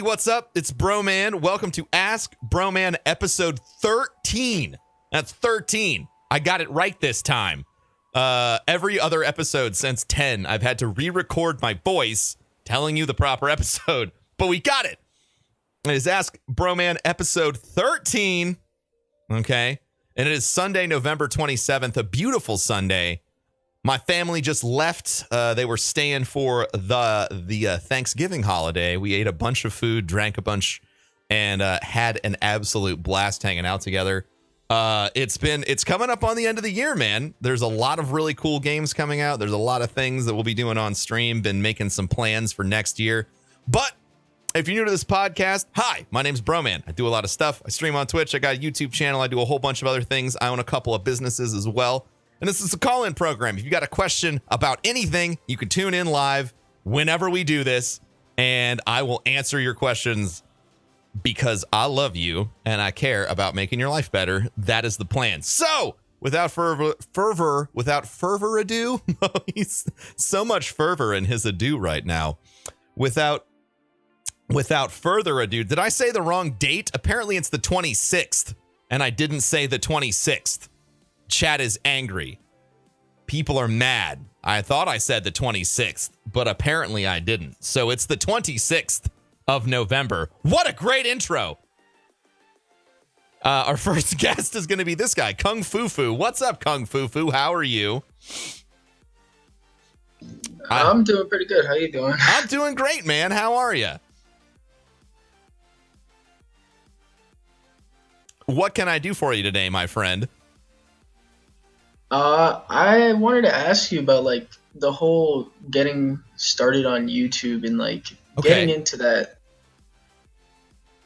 What's up? It's Broman. Welcome to Ask Broman episode 13. That's 13. I got it right this time. Every other episode since 10, I've had to re-record my voice telling you the proper episode, but we got it. It is Ask Broman episode 13. Okay. And it is Sunday, November 27th, a beautiful Sunday. My family just left. They were staying for the Thanksgiving holiday. We ate a bunch of food, drank a bunch, and had an absolute blast hanging out together. It's coming up on the end of the year, man. There's a lot of really cool games coming out. There's a lot of things that we'll be doing on stream. Been making some plans for next year. But if you're new to this podcast, hi, my name's Broman. I do a lot of stuff. I stream on Twitch. I got a YouTube channel. I do a whole bunch of other things. I own a couple of businesses as well. And this is a call-in program. If you got a question about anything, you can tune in live whenever we do this, and I will answer your questions because I love you and I care about making your life better. That is the plan. So, without further ado, he's so much fervor in his ado right now. Without further ado, did I say the wrong date? Apparently, it's the 26th, and I didn't say the 26th. Chat is angry. People are mad. I thought I said the 26th, but apparently I didn't. So it's the 26th of November. What a great intro. Our first guest is going to be this guy, Kung Fu Fu. What's up, Kung Fu Fu? How are you? I'm doing pretty good. How you doing? I'm doing great, man. How are you? What can I do for you today, my friend? I wanted to ask you about like the whole getting started on YouTube and like getting into that.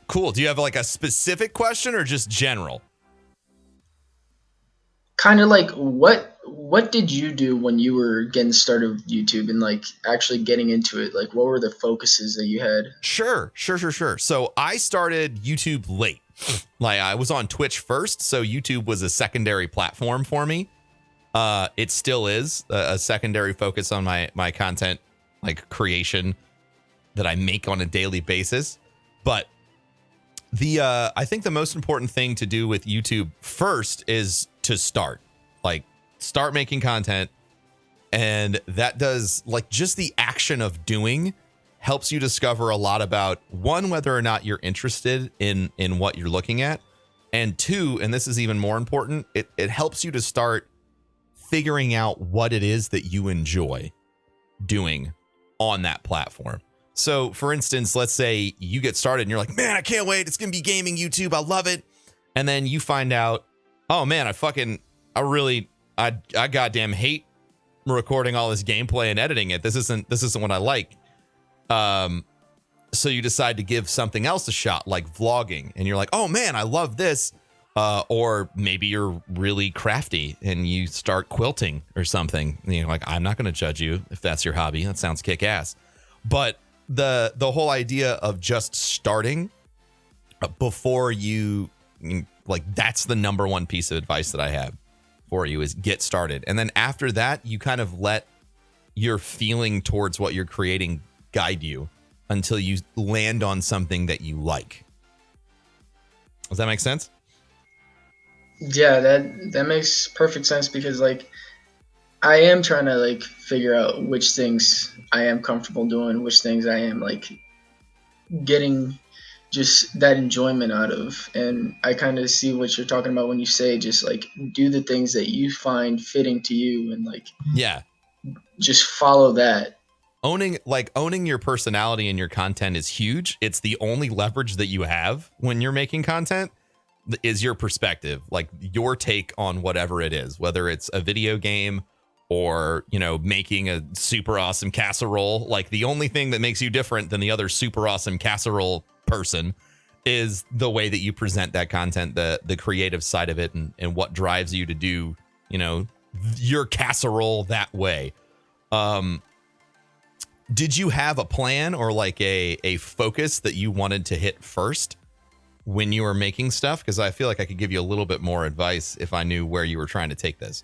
Cool. Do you have like a specific question or just general? Kind of like what did you do when you were getting started with YouTube and like actually getting into it? Like what were the focuses that you had? Sure. So I started YouTube late. Like I was on Twitch first, so YouTube was a secondary platform for me. It still is a secondary focus on my content, like creation that I make on a daily basis. But I think the most important thing to do with YouTube first is to start making content. And that does like just the action of doing helps you discover a lot about one, whether or not you're interested in what you're looking at. And two, and this is even more important, it helps you to start figuring out what it is that you enjoy doing on that platform. So for instance, let's say you get started and you're like, man, I can't wait. It's going to be gaming YouTube. I love it. And then you find out, oh man, I goddamn hate recording all this gameplay and editing it. This isn't what I like. So you decide to give something else a shot, like vlogging. And you're like, oh man, I love this. Or maybe you're really crafty and you start quilting or something. And you're like, I'm not going to judge you if that's your hobby. That sounds kick ass. But the whole idea of just starting before you like, that's the number one piece of advice that I have for you is get started. And then after that, you kind of let your feeling towards what you're creating guide you until you land on something that you like. Does that make sense? Yeah, that makes perfect sense because like I am trying to like figure out which things I am comfortable doing, which things I am like getting just that enjoyment out of. And I kind of see what you're talking about when you say just like do the things that you find fitting to you and like just follow that. Owning your personality and your content is huge. It's the only leverage that you have when you're making content. Is your perspective, like your take on whatever it is, whether it's a video game or, making a super awesome casserole. Like the only thing that makes you different than the other super awesome casserole person is the way that you present that content, the creative side of it and what drives you to do, your casserole that way. Did you have a plan or like a focus that you wanted to hit first when you were making stuff? Because I feel like I could give you a little bit more advice if I knew where you were trying to take this.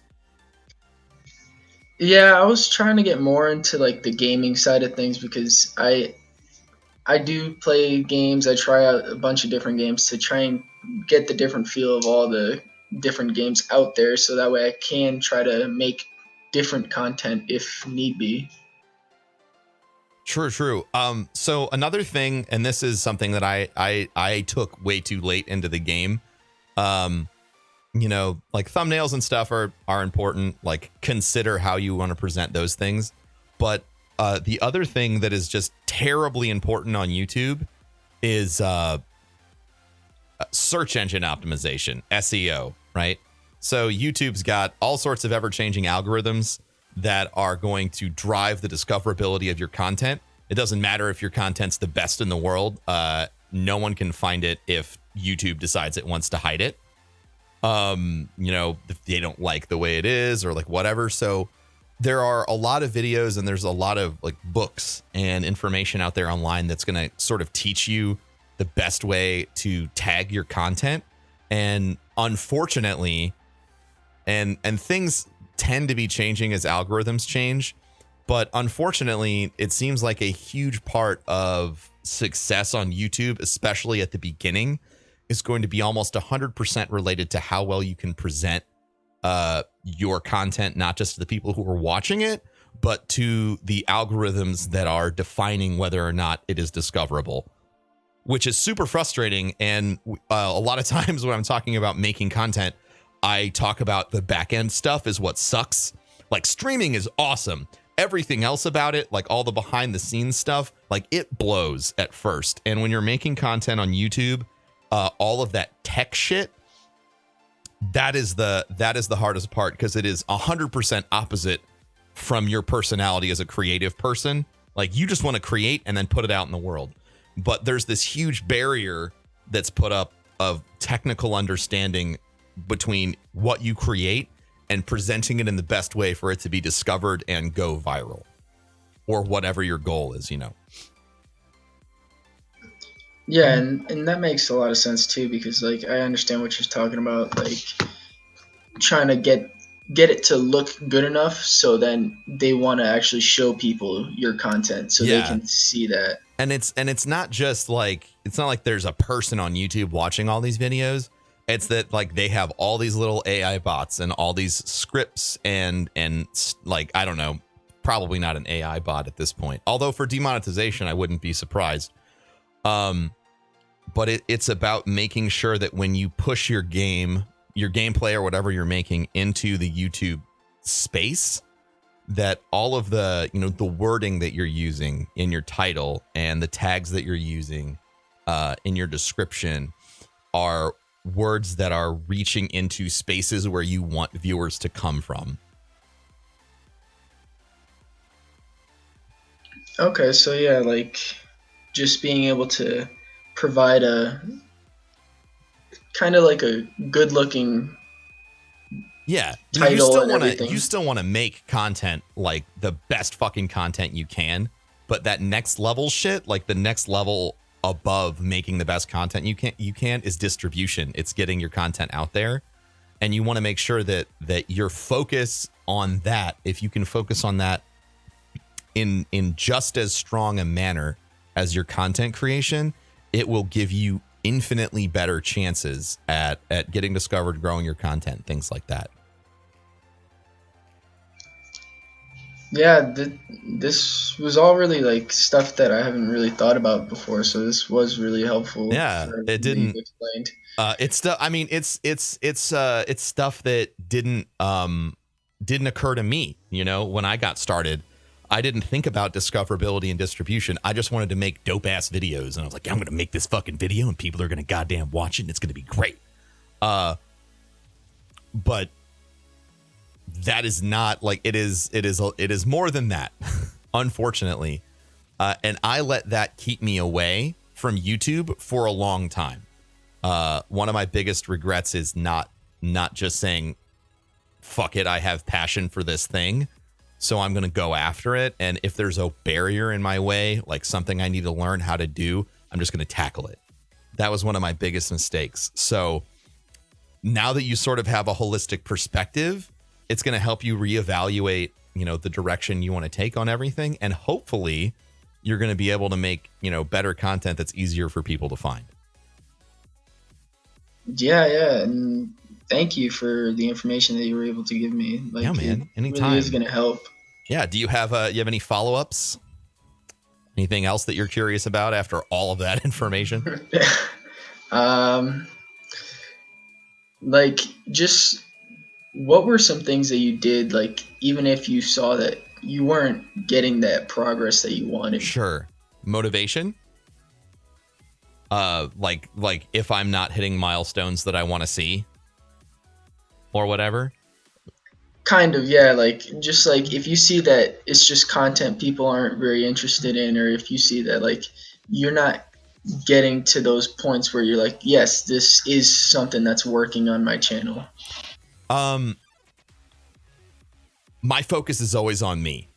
Yeah, I was trying to get more into like the gaming side of things because I I do play games. I try out a bunch of different games to try and get the different feel of all the different games out there, so that way I can try to make different content if need be. True. So another thing, and this is something that I took way too late into the game. Like thumbnails and stuff are important. Like, consider how you want to present those things. But the other thing that is just terribly important on YouTube is search engine optimization, SEO, right? So YouTube's got all sorts of ever-changing algorithms that are going to drive the discoverability of your content. It doesn't matter if your content's the best in the world. No one can find it if YouTube decides it wants to hide it. If they don't like the way it is or like whatever. So there are a lot of videos and there's a lot of like books and information out there online that's going to sort of teach you the best way to tag your content. And unfortunately, and things tend to be changing as algorithms change, but unfortunately, it seems like a huge part of success on YouTube, especially at the beginning, is going to be almost 100% related to how well you can present your content, not just to the people who are watching it, but to the algorithms that are defining whether or not it is discoverable, which is super frustrating. And a lot of times when I'm talking about making content, I talk about the back end stuff is what sucks. Like, streaming is awesome. Everything else about it, like all the behind the scenes stuff, like it blows at first. And when you're making content on YouTube, all of that tech shit, that is the hardest part, because it is 100% opposite from your personality as a creative person. Like, you just want to create and then put it out in the world. But there's this huge barrier that's put up of technical understanding between what you create and presenting it in the best way for it to be discovered and go viral, or whatever your goal is, Yeah, and that makes a lot of sense too, because like I understand what you're talking about, like trying to get it to look good enough so then they want to actually show people your content so they can see that. And it's not just like, it's not like there's a person on YouTube watching all these videos. It's that like they have all these little AI bots and all these scripts and like, I don't know, probably not an AI bot at this point. Although for demonetization, I wouldn't be surprised. But it's about making sure that when you push your gameplay or whatever you're making into the YouTube space, that all of the, the wording that you're using in your title and the tags that you're using in your description are words that are reaching into spaces where you want viewers to come from. Okay, so yeah, like just being able to provide a kind of like a good looking title and everything. You still want to make content like the best fucking content you can, but that next level shit, like the next level above making the best content you can is distribution. It's getting your content out there, and you want to make sure that your focus on that, if you can focus on that in just as strong a manner as your content creation, it will give you infinitely better chances at getting discovered, growing your content, things like that. Yeah, this was all really like stuff that I haven't really thought about before, so this was really helpful. Yeah, it didn't explained. It's stuff. I mean, it's stuff that didn't occur to me. When I got started, I didn't think about discoverability and distribution. I just wanted to make dope ass videos, and I was like, I'm going to make this fucking video, and people are going to goddamn watch it, and it's going to be great. But that is not like it is more than that, unfortunately. And I let that keep me away from YouTube for a long time. One of my biggest regrets is not just saying, fuck it, I have passion for this thing, so I'm going to go after it. And if there's a barrier in my way, like something I need to learn how to do, I'm just going to tackle it. That was one of my biggest mistakes. So now that you sort of have a holistic perspective, it's going to help you reevaluate, the direction you want to take on everything. And hopefully you're going to be able to make, better content that's easier for people to find. Yeah, and thank you for the information that you were able to give me. Like, yeah, man, it anytime. really is going to help. Yeah. Do you have any follow-ups? Anything else that you're curious about after all of that information? Like, just what were some things that you did, like, even if you saw that you weren't getting that progress that you wanted? Sure. Motivation. Like if I'm not hitting milestones that I want to see or whatever. Kind of, yeah. Like, just like if you see that it's just content people aren't very interested in, or if you see that like you're not getting to those points where you're like, yes, this is something that's working on my channel. My focus is always on me.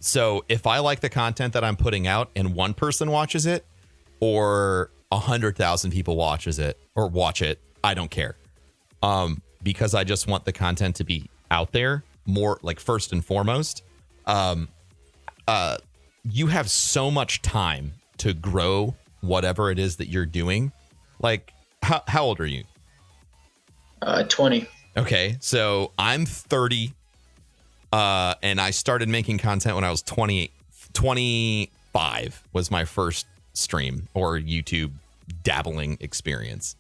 So if I like the content that I'm putting out and one person watches it, or 100,000 people watch it, I don't care. Because I just want the content to be out there more, like, first and foremost. You have so much time to grow whatever it is that you're doing. Like, how old are you? 20. Okay, so I'm 30, and I started making content when I was 25 was my first stream or YouTube dabbling experience.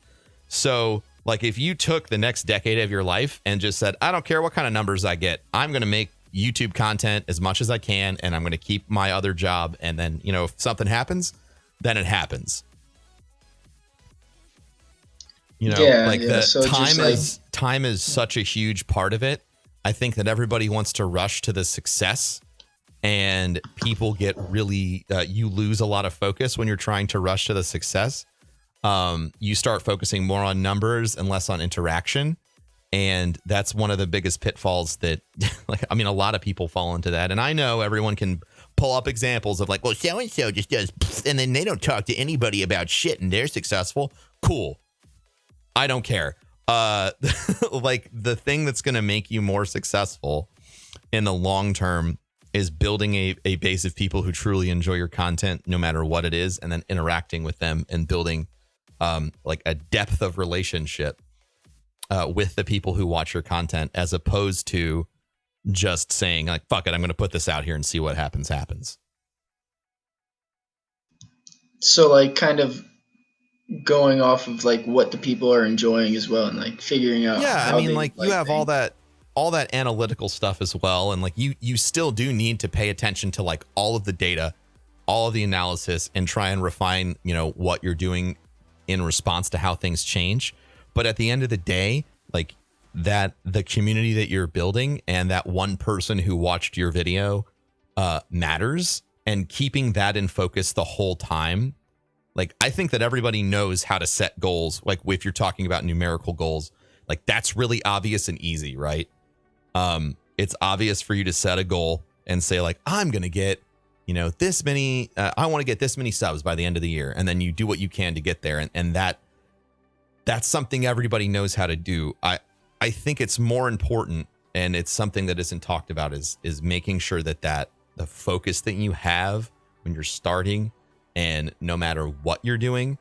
So, like, if you took the next decade of your life and just said, I don't care what kind of numbers I get, I'm going to make YouTube content as much as I can, and I'm going to keep my other job, and then, if something happens, then it happens. So time is such a huge part of it. I think that everybody wants to rush to the success, and people get really, you lose a lot of focus when you're trying to rush to the success. You start focusing more on numbers and less on interaction. And that's one of the biggest pitfalls that, a lot of people fall into that. And I know everyone can pull up examples of like, well, so-and-so just does, and then they don't talk to anybody about shit and they're successful. Cool. I don't care. Like, the thing that's going to make you more successful in the long term is building a base of people who truly enjoy your content, no matter what it is, and then interacting with them and building like a depth of relationship with the people who watch your content, as opposed to just saying like, fuck it, I'm going to put this out here and see what happens. So, like, kind of going off of like what the people are enjoying as well, and like figuring out. Yeah, I mean, like, you have all that analytical stuff as well, and like you still do need to pay attention to like all of the data, all of the analysis, and try and refine, what you're doing in response to how things change. But at the end of the day, like, that the community that you're building and that one person who watched your video matters, and keeping that in focus the whole time. Like, I think that everybody knows how to set goals. Like, if you're talking about numerical goals, like, that's really obvious and easy, right? It's obvious for you to set a goal and say like, I'm going to get, this many, I want to get this many subs by the end of the year. And then you do what you can to get there. And that's something everybody knows how to do. I think it's more important, and it's something that isn't talked about, is making sure that the focus that you have when you're starting, and no matter what you're doing,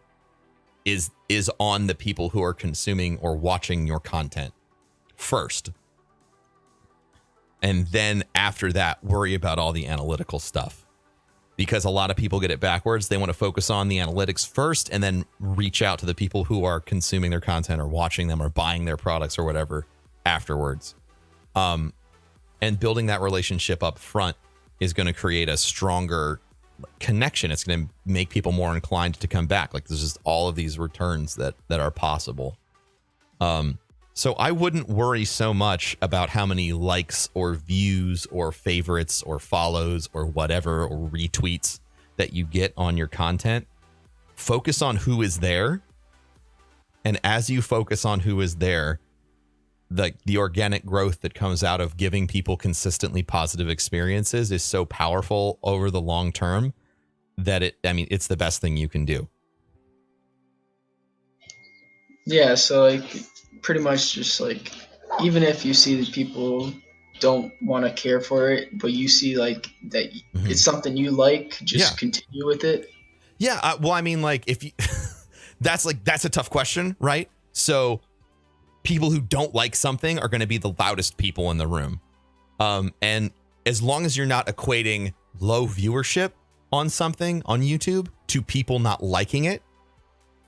is on the people who are consuming or watching your content first. And then after that, worry about all the analytical stuff. Because a lot of people get it backwards. They want to focus on the analytics first and then reach out to the people who are consuming their content or watching them or buying their products or whatever afterwards. And building that relationship up front is going to create a stronger connection. It's going to make people more inclined to come back. Like, there's just all of these returns that are possible. So I wouldn't worry so much about how many likes or views or favorites or follows or whatever, or retweets that you get on your content. Focus on who is there. And as you focus on who is there, the organic growth that comes out of giving people consistently positive experiences is so powerful over the long term that it's the best thing you can do. Yeah, so like pretty much just like, even if you see the people don't want to care for it, but you see like that it's something you like, just continue with it. Yeah. Well, I mean, like if you, that's a tough question, right? So people who don't like something are going to be the loudest people in the room. And as long as you're not equating low viewership on something on YouTube to people not liking it,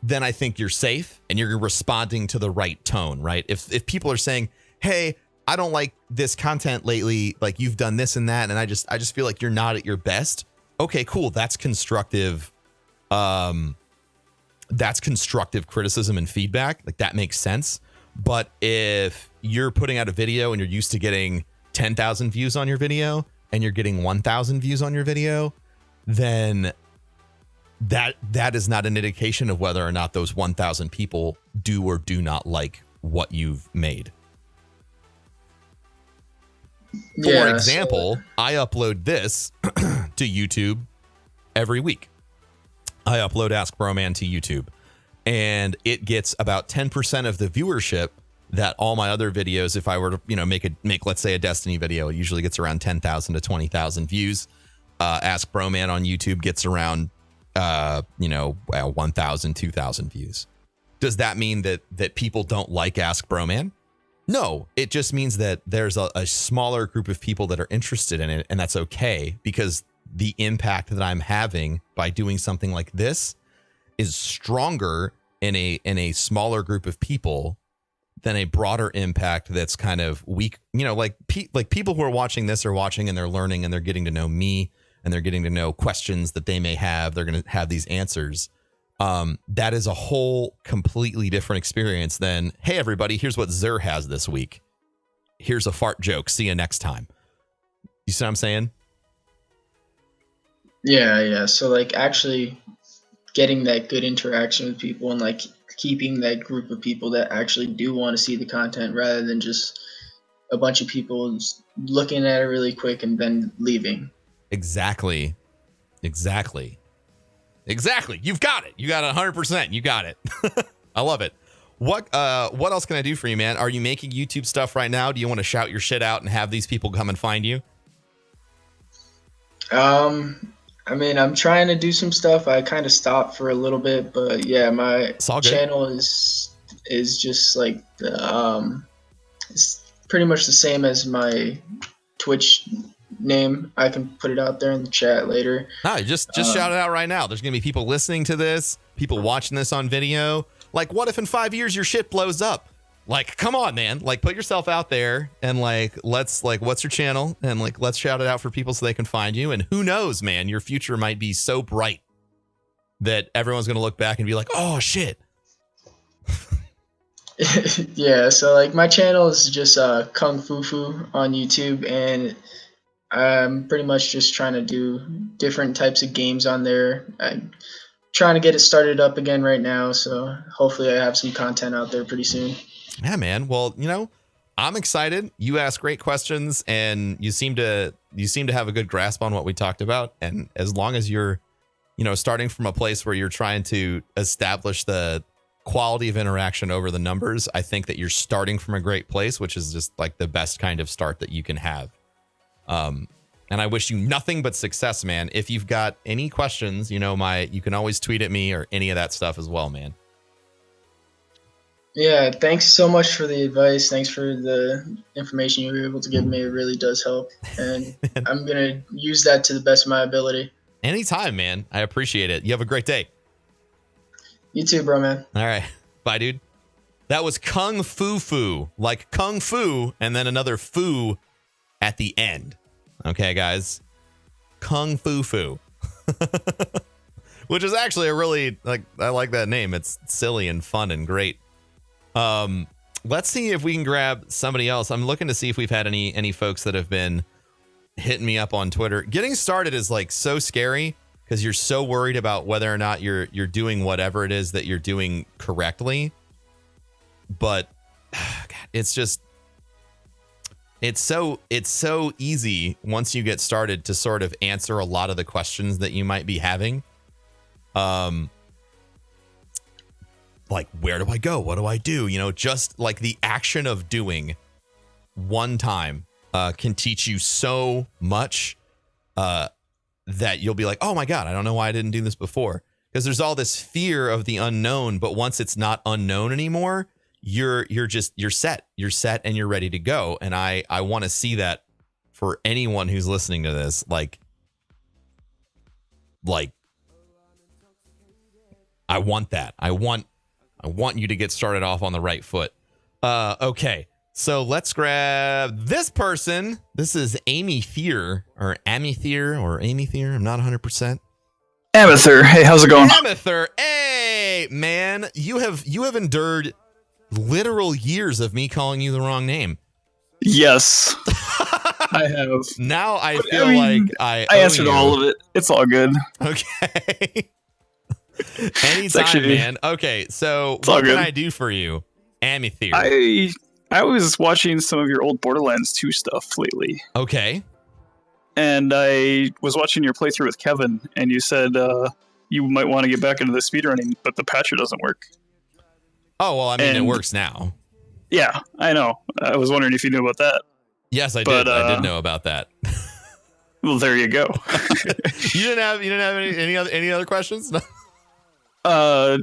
then I think you're safe and you're responding to the right tone, right? If people are saying, hey, I don't like this content lately, like you've done this and that, and I just feel like you're not at your best. Okay, cool. That's constructive. That's constructive criticism and feedback. Like that makes sense. But if you're putting out a video and you're used to getting 10,000 views on your video and you're getting 1,000 views on your video, then that is not an indication of whether or not those 1,000 people do or do not like what you've made. For example, I upload this to YouTube every week. I upload Ask Broman to YouTube, and it gets about 10% of the viewership that all my other videos, if I were to, make let's say a Destiny video, it usually gets around 10,000 to 20,000 views. Ask Broman on YouTube gets around 1,000, 2,000 views. Does that mean that people don't like Ask Broman? No, it just means that there's a smaller group of people that are interested in it, and that's okay, because the impact that I'm having by doing something like this is stronger in a smaller group of people than a broader impact that's kind of weak. Like people who are watching this are watching and they're learning and they're getting to know me and they're getting to know questions that they may have. They're going to have these answers. That is a whole completely different experience than, hey, everybody, here's what Zur has this week. Here's a fart joke. See you next time. You see what I'm saying? Yeah. So like actually getting that good interaction with people and like keeping that group of people that actually do want to see the content rather than just a bunch of people looking at it really quick and then leaving. Exactly. You've got it. You got it 100%. You got it. I love it. What else can I do for you, man? Are you making YouTube stuff right now? Do you want to shout your shit out and have these people come and find you? I mean, I'm trying to do some stuff. I kind of stopped for a little bit, but yeah, my channel is just like it's pretty much the same as my Twitch name. I can put it out there in the chat later. No, just shout it out right now. There's gonna be people listening to this, people watching this on video. Like, what if in 5 years your shit blows up? Like, come on, man. Like, put yourself out there and what's your channel? And let's shout it out for people so they can find you. And who knows, man, your future might be so bright that everyone's going to look back and be like, oh, shit. Yeah. So like my channel is just Kung Fu Fu on YouTube. And I'm pretty much just trying to do different types of games on there. I'm trying to get it started up again right now. So hopefully I have some content out there pretty soon. Yeah, man. Well, I'm excited. You ask great questions and you seem to have a good grasp on what we talked about. And as long as you're, starting from a place where you're trying to establish the quality of interaction over the numbers, I think that you're starting from a great place, which is just like the best kind of start that you can have. And I wish you nothing but success, man. If you've got any questions, you can always tweet at me or any of that stuff as well, man. Yeah, thanks so much for the advice. Thanks for the information you were able to give me. It really does help. And I'm going to use that to the best of my ability. Anytime, man. I appreciate it. You have a great day. You too, bro, man. All right. Bye, dude. That was Kung Fu Fu, like Kung Fu and then another Fu at the end. Okay, guys. Kung Fu Fu. Which is actually I like that name. It's silly and fun and great. Let's see if we can grab somebody else. I'm looking to see if we've had any folks that have been hitting me up on Twitter. Getting started is so scary because you're so worried about whether or not you're doing whatever it is that you're doing correctly. But God, it's so easy once you get started to sort of answer a lot of the questions that you might be having. Like, where do I go? What do I do? Just like the action of doing one time can teach you so much that you'll be like, oh my God, I don't know why I didn't do this before. Because there's all this fear of the unknown, but once it's not unknown anymore, you're set and you're ready to go. And I want to see that for anyone who's listening to this. Like I want that. I want you to get started off on the right foot. Okay. So let's grab this person. This is Amy Thier or Amy Thier. I'm not 100%. Amethyr, hey, how's it going? Amethyr, hey, man, you have endured literal years of me calling you the wrong name. Yes, I have. Now I feel like I answered all of it. It's all good. Okay. Anytime, man. Okay, so what can I do for you, Amethyr? I was watching some of your old Borderlands 2 stuff lately. Okay. And I was watching your playthrough with Kevin, and you said you might want to get back into the speedrunning, but the patcher doesn't work. Oh, well, I mean, it works now. Yeah, I know. I was wondering if you knew about that. Yes, I did. I did know about that. Well, there you go. You didn't have any other questions? No? I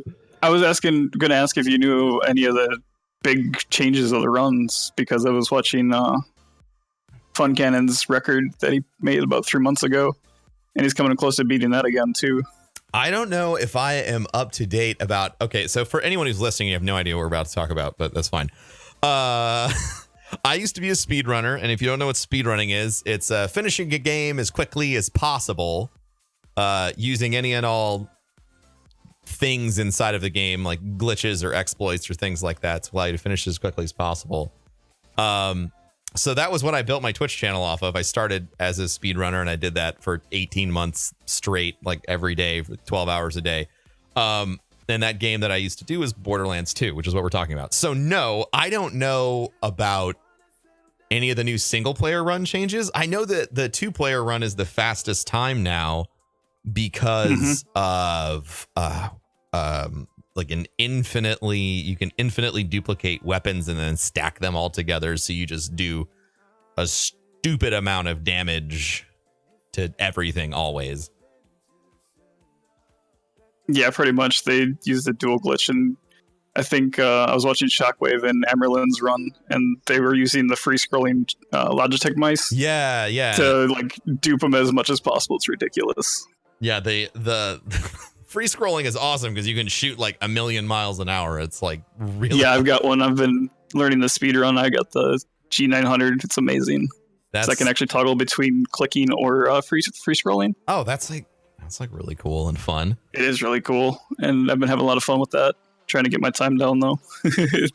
was going to ask if you knew any of the big changes of the runs, because I was watching Fun Cannon's record that he made about 3 months ago, and he's coming close to beating that again too. I don't know if I am up to date about. Okay, so for anyone who's listening, you have no idea what we're about to talk about, but that's fine. I used to be a speedrunner, and if you don't know what speedrunning is, it's finishing a game as quickly as possible, using any and all things inside of the game, like glitches or exploits or things like that, to allow you to finish as quickly as possible. So that was what I built my Twitch channel off of. I started as a speedrunner, and I did that for 18 months straight, like every day, 12 hours a day. And that game that I used to do was Borderlands 2, which is what we're talking about. So no, I don't know about any of the new single player run changes. I know that the 2-player run is the fastest time now because of like you can infinitely duplicate weapons and then stack them all together, so you just do a stupid amount of damage to everything always. Yeah, pretty much. They used the dual glitch, and I think I was watching Shockwave and Amerlin's run, and they were using the free scrolling Logitech mice. Yeah. To like dupe them as much as possible. It's ridiculous. Yeah, the free scrolling is awesome because you can shoot like 1,000,000 miles an hour. It's like really. Yeah, I've got one. I've been learning the speed run. I got the G900. It's amazing. So I can actually toggle between clicking or free scrolling. Oh, that's like really cool and fun. It is really cool, and I've been having a lot of fun with that. Trying to get my time down though.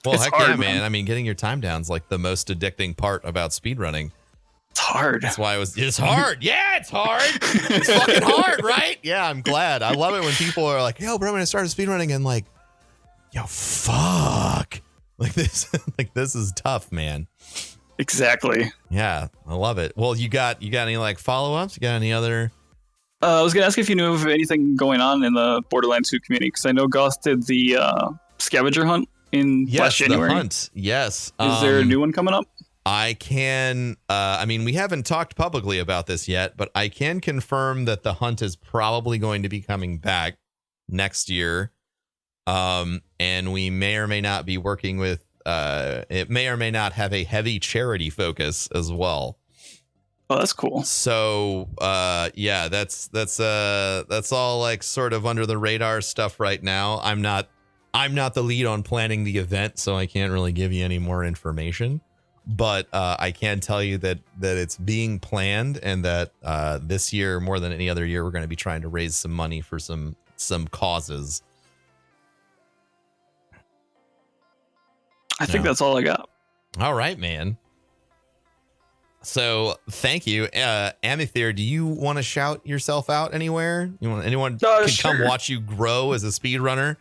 Well, heck hard, yeah, man. I mean, getting your time down is like the most addicting part about speedrunning. It's hard. That's why it's hard. Yeah, it's hard. It's fucking hard, right? Yeah, I'm glad. I love it when people are like, yo, bro, I'm gonna start speedrunning, and like, yo, fuck. Like this is tough, man. Exactly. Yeah, I love it. Well, you got any like follow-ups? You got any other? I was gonna ask if you knew of anything going on in the Borderlands 2 community, because I know Goth did the scavenger hunt in last January. The hunt. Yes. Is there a new one coming up? I can, I mean, we haven't talked publicly about this yet, but I can confirm that the hunt is probably going to be coming back next year. And we may or may not be working with, it may or may not have a heavy charity focus as well. Oh, that's cool. So, yeah, that's all like sort of under the radar stuff right now. I'm not the lead on planning the event, so I can't really give you any more information. But I can tell you that it's being planned, and that this year, more than any other year, we're going to be trying to raise some money for some causes. I think that's all I got. All right, man. So thank you, Amethyr. Do you want to shout yourself out anywhere? You want anyone can come watch you grow as a speedrunner?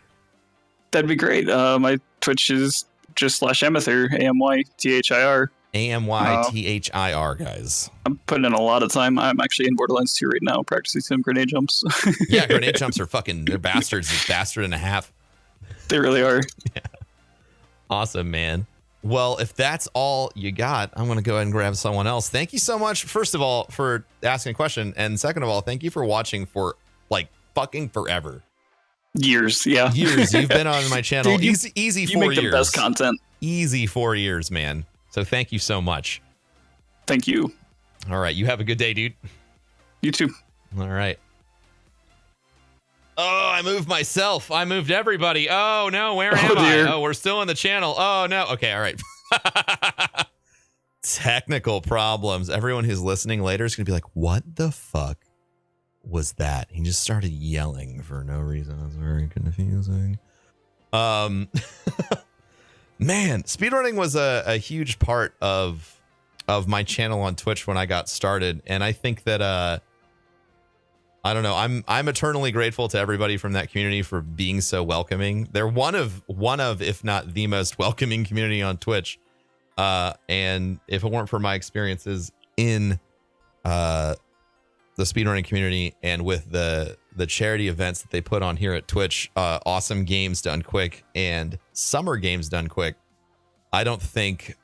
That'd be great. My Twitch is just /Amethyr, AMYTHIR. AMYTHIR, guys. I'm putting in a lot of time. I'm actually in Borderlands 2 right now, practicing some grenade jumps. Yeah, grenade jumps are they're bastards. It's bastard and a half. They really are. Yeah. Awesome, man. Well, if that's all you got, I'm going to go ahead and grab someone else. Thank you so much, first of all, for asking a question. And second of all, thank you for watching for like fucking forever. Years, yeah. Years. You've been on my channel. Dude, easy 4 years. You make the best content. Easy 4 years, man. So thank you so much. Thank you. All right. You have a good day, dude. You too. All right. Oh, I moved myself. I moved everybody. Oh, no. Where am dear. I? Oh, we're still in the channel. Oh, no. Okay. All right. Technical problems. Everyone who's listening later is going to be like, what the fuck was that? He just started yelling for no reason. It was very confusing. Man, speedrunning was a huge part of my channel on Twitch when I got started. And I think that, I don't know. I'm eternally grateful to everybody from that community for being so welcoming. They're one of, if not the most welcoming community on Twitch. And if it weren't for my experiences in the speedrunning community and with the charity events that they put on here at Twitch, Awesome Games Done Quick and Summer Games Done Quick, I don't think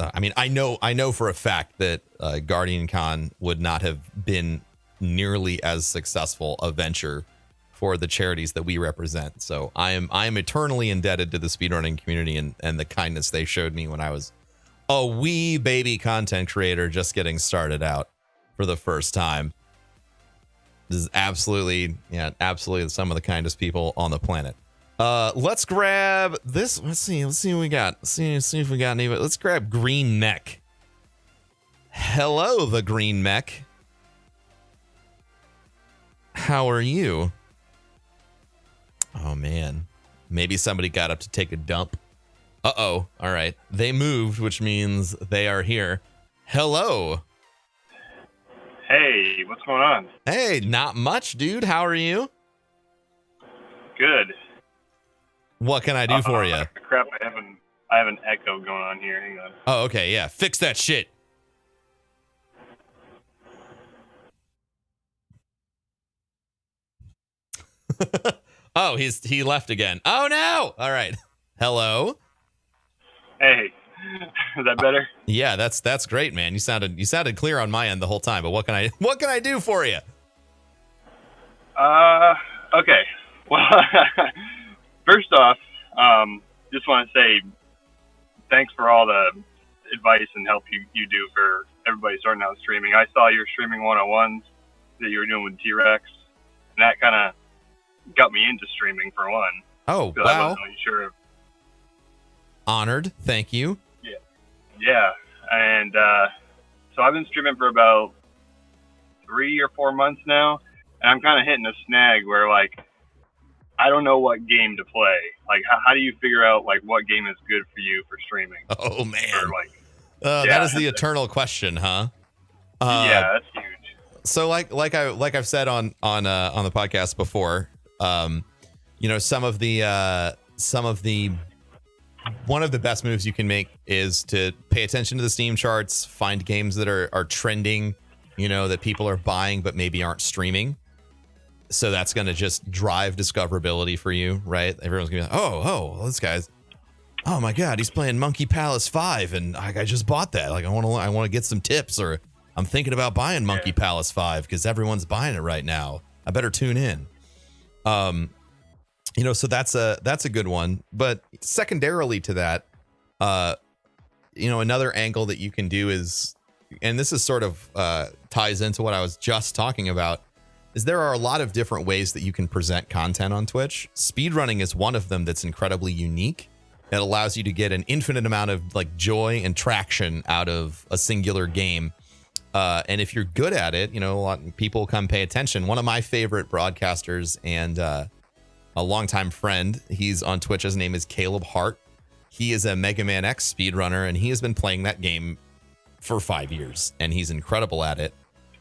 I mean, I know for a fact that Guardian Con would not have been nearly as successful a venture for the charities that we represent. So I am eternally indebted to the speedrunning community and the kindness they showed me when I was a wee baby content creator just getting started out for the first time. This is absolutely some of the kindest people on the planet. Let's grab this. Let's see what we got. Let's see if we got any. Let's grab Green Mech. Hello, the Green Mech. How are you? Oh man, maybe somebody got up to take a dump. Uh-oh. All right. They moved, which means they are here. Hello. Hey, what's going on? Hey, not much, dude. How are you? Good. What can I do for you? Crap, I have an echo going on here. Hang on. Oh, okay. Yeah. Fix that shit. Oh, he left again. Oh no. All right. Hello. Hey, is that better? Yeah, that's great, man. You sounded clear on my end the whole time. But what can I do for you? Okay. Well, first off, just want to say thanks for all the advice and help you do for everybody starting out streaming. I saw your streaming 101s that you were doing with T-Rex, and that kind of got me into streaming for one. Oh, wow. I wasn't really sure. Honored. Thank you. Yeah. And so I've been streaming for about 3 or 4 months now, and I'm kind of hitting a snag where, like, I don't know what game to play. Like, how do you figure out, like, what game is good for you for streaming? Oh, man. Or, like, that is the eternal question, huh? Yeah, that's huge. So like I've said on the podcast before, some of the one of the best moves you can make is to pay attention to the Steam charts, find games that are trending, that people are buying but maybe aren't streaming. So that's going to just drive discoverability for you, right? Everyone's going to be like, oh, this guy's, oh my God, he's playing Monkey Palace 5 and I just bought that. Like I want to get some tips, or I'm thinking about buying Monkey Palace 5 because everyone's buying it right now. I better tune in. So that's a good one. But secondarily to that, another angle that you can do is, and this is sort of ties into what I was just talking about, is there are a lot of different ways that you can present content on Twitch. Speedrunning is one of them that's incredibly unique. It allows you to get an infinite amount of like joy and traction out of a singular game. And if you're good at it, a lot of people come pay attention. One of my favorite broadcasters and a longtime friend, he's on Twitch. His name is Caleb Hart. He is a Mega Man X speedrunner, and he has been playing that game for 5 years, and he's incredible at it.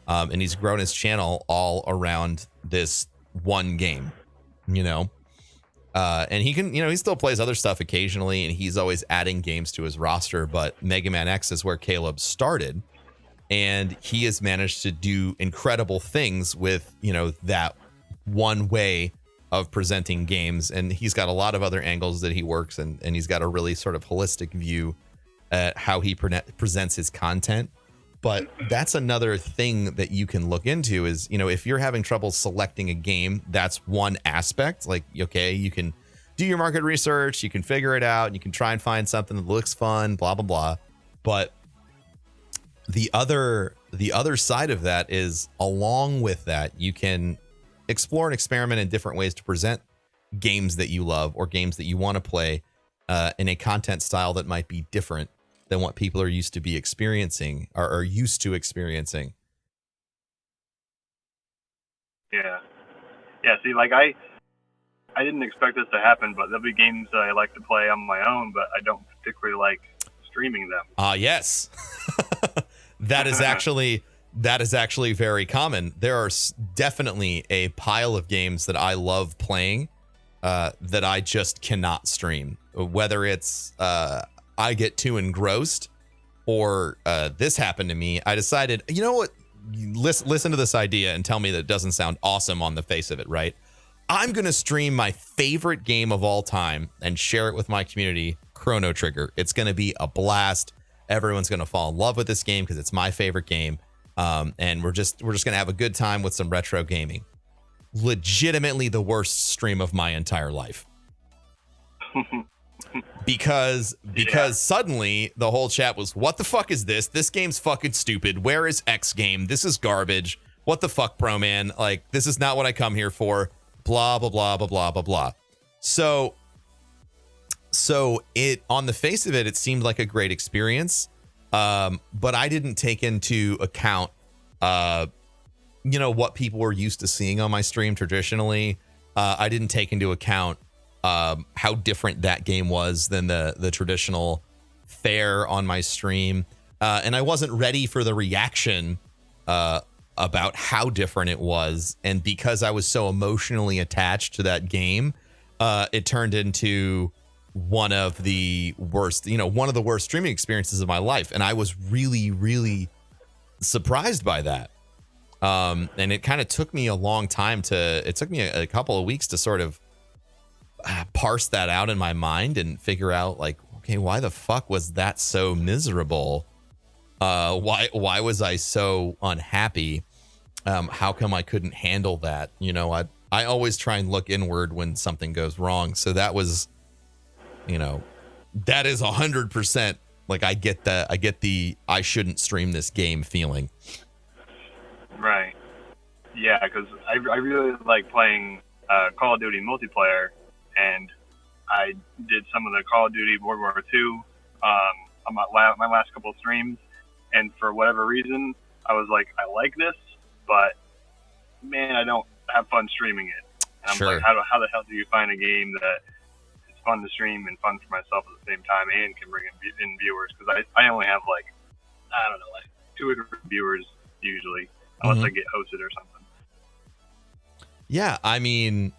And he's grown his channel all around this one game, and he can, he still plays other stuff occasionally, and he's always adding games to his roster. But Mega Man X is where Caleb started, and he has managed to do incredible things with, that one way of presenting games, and he's got a lot of other angles that he works, and he's got a really sort of holistic view at how he presents his content. But that's another thing that you can look into is, you know, if you're having trouble selecting a game, that's one aspect. Like, okay, you can do your market research, you can figure it out, and you can try and find something that looks fun, blah, blah, blah. But the other side of that is, along with that, you can explore and experiment in different ways to present games that you love or games that you want to play in a content style that might be different than what people are used to be experiencing or are used to experiencing. Yeah. See, like I didn't expect this to happen, but there'll be games that I like to play on my own, but I don't particularly like streaming them. Yes. That is actually very common. There are definitely a pile of games that I love playing that I just cannot stream. Whether it's I get too engrossed or this happened to me, I decided, you know what? Listen to this idea and tell me that it doesn't sound awesome on the face of it, right? I'm going to stream my favorite game of all time and share it with my community, Chrono Trigger. It's going to be a blast. Everyone's going to fall in love with this game because it's my favorite game. And we're just going to have a good time with some retro gaming. Legitimately the worst stream of my entire life. Because suddenly the whole chat was, what the fuck is this? This game's fucking stupid. Where is X game? This is garbage. What the fuck, Broman? Like, this is not what I come here for. Blah, blah, blah, blah, blah, blah, blah. So it, on the face of it, it seemed like a great experience. But I didn't take into account, you know, what people were used to seeing on my stream traditionally. I didn't take into account how different that game was than the traditional fare on my stream. And I wasn't ready for the reaction about how different it was. And because I was so emotionally attached to that game, it turned into one of the worst streaming experiences of my life. And I was really, really surprised by that. And it kind of took me a long time it took me a couple of weeks to sort of parse that out in my mind and figure out, like, okay, why the fuck was that so miserable? Why was I so unhappy? How come I couldn't handle that? You know, I always try and look inward when something goes wrong. So that was, you know, that is 100%. Like, I get the I shouldn't stream this game feeling. Right. Yeah, because I really like playing Call of Duty multiplayer, and I did some of the Call of Duty World War II on my last couple of streams, and for whatever reason, I was like, I like this, but man, I don't have fun streaming it. And I'm Sure. like, how the hell do you find a game that is fun to stream and fun for myself at the same time and can bring in viewers? Because I only have, like, I don't know, like 2 or 3 viewers usually, unless I get hosted or something. Yeah, I mean,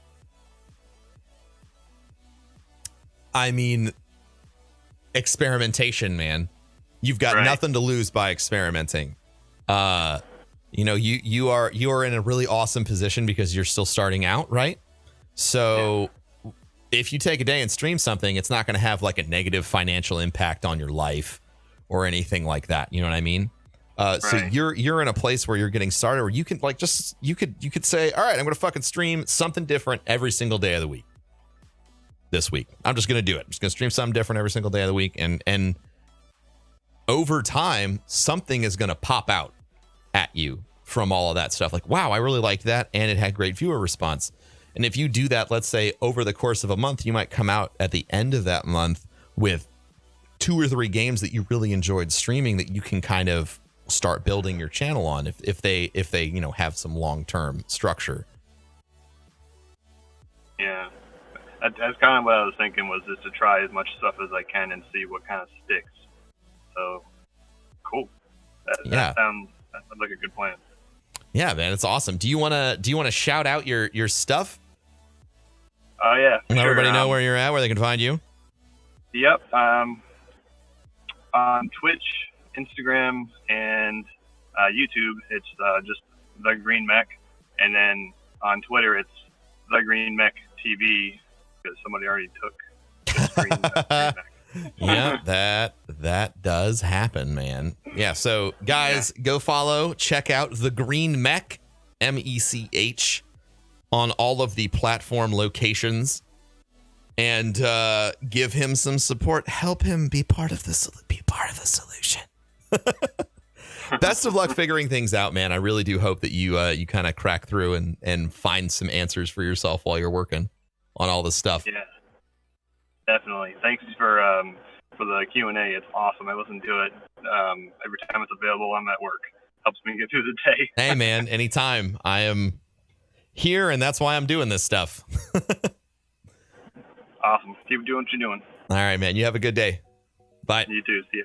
experimentation, man. You've got nothing to lose by experimenting. You know, you are in a really awesome position because you're still starting out, right? So if you take a day and stream something, it's not going to have like a negative financial impact on your life or anything like that. You know what I mean? So you're in a place where you're getting started, where you can like you could say, all right, I'm going to fucking stream something different every single day of the week. This week, I'm just going to do it. I'm just going to stream something different every single day of the week, and over time, something is going to pop out at you from all of that stuff. Like, wow, I really liked that, and it had great viewer response. And if you do that, let's say over the course of a month, you might come out at the end of that month with 2 or 3 games that you really enjoyed streaming that you can kind of start building your channel on if they you know have some long-term structure. Yeah, that's kind of what I was thinking, was just to try as much stuff as I can and see what kind of sticks. So cool. That sounds like a good plan. Yeah, man, it's awesome. Do you want to shout out your stuff? Oh yeah. Let everybody know where you're at, where they can find you. Yep. On Twitch, Instagram, and YouTube, it's just The Green Mech, and then on Twitter, it's the Green Mech TV because somebody already took the Green Mech. Yeah, that does happen, man. Yeah, so guys, go follow, check out the Green Mech, MECH, on all of the platform locations, and give him some support. Help him be part of the solution. Best of luck figuring things out, man. I really do hope that you kind of crack through and find some answers for yourself while you're working on all this stuff. Yeah. Definitely. Thanks for the Q&A. It's awesome. I listen to it every time it's available. I'm at work. Helps me get through the day. Hey, man, anytime. I am here, and that's why I'm doing this stuff. Awesome. Keep doing what you're doing. All right, man. You have a good day. Bye. You too. See ya.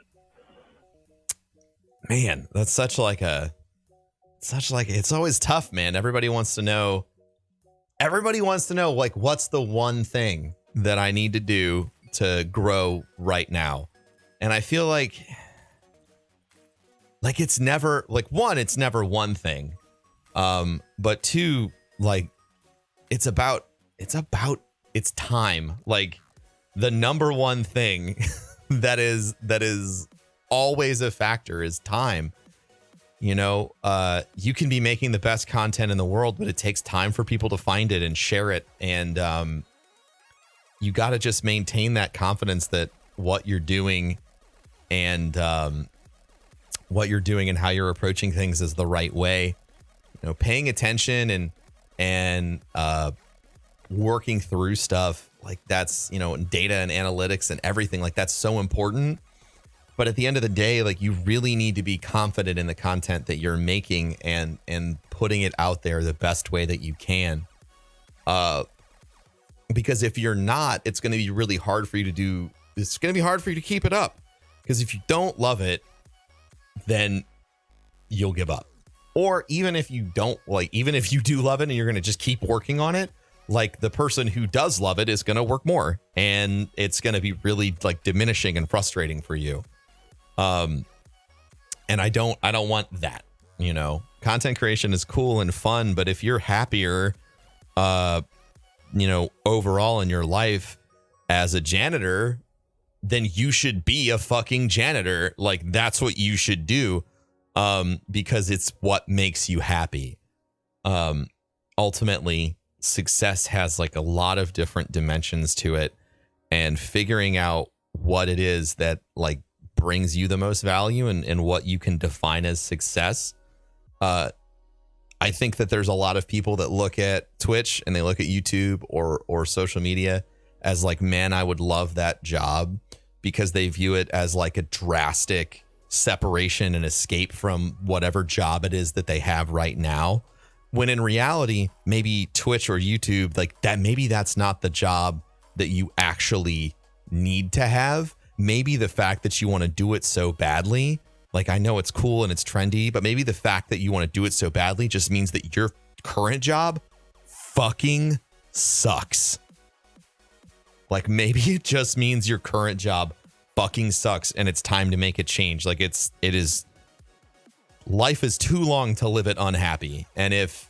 Man, that's such like it's always tough, man. Everybody wants to know, like, what's the one thing that I need to do to grow right now? And I feel like it's never like one, it's never one thing. But two, like it's time. Like the number one thing that is always a factor is time. You know, you can be making the best content in the world, but it takes time for people to find it and share it. And you got to just maintain that confidence that what you're doing and how you're approaching things is the right way. You know, paying attention and working through stuff like that's, you know, data and analytics and everything like that's so important. But at the end of the day, like you really need to be confident in the content that you're making and putting it out there the best way that you can. Because if you're not, it's going to be really hard for you to do. It's going to be hard for you to keep it up. Because if you don't love it, then you'll give up. Or even if you don't even if you do love it and you're going to just keep working on it, like the person who does love it is going to work more and it's going to be really like diminishing and frustrating for you. And I don't want that, you know. Content creation is cool and fun, but if you're happier, you know, overall in your life as a janitor, then you should be a fucking janitor. Like that's what you should do, because it's what makes you happy. Ultimately, success has like a lot of different dimensions to it, and figuring out what it is that like brings you the most value and what you can define as success. I think that there's a lot of people that look at Twitch and they look at YouTube or social media as like, man, I would love that job, because they view it as like a drastic separation and escape from whatever job it is that they have right now. When in reality, maybe Twitch or YouTube, like that, maybe that's not the job that you actually need to have. Maybe the fact that you want to do it so badly, like I know it's cool and it's trendy, but maybe the fact that you want to do it so badly just means that your current job fucking sucks. Like maybe it just means your current job fucking sucks and it's time to make a change. Like life is too long to live it unhappy. And if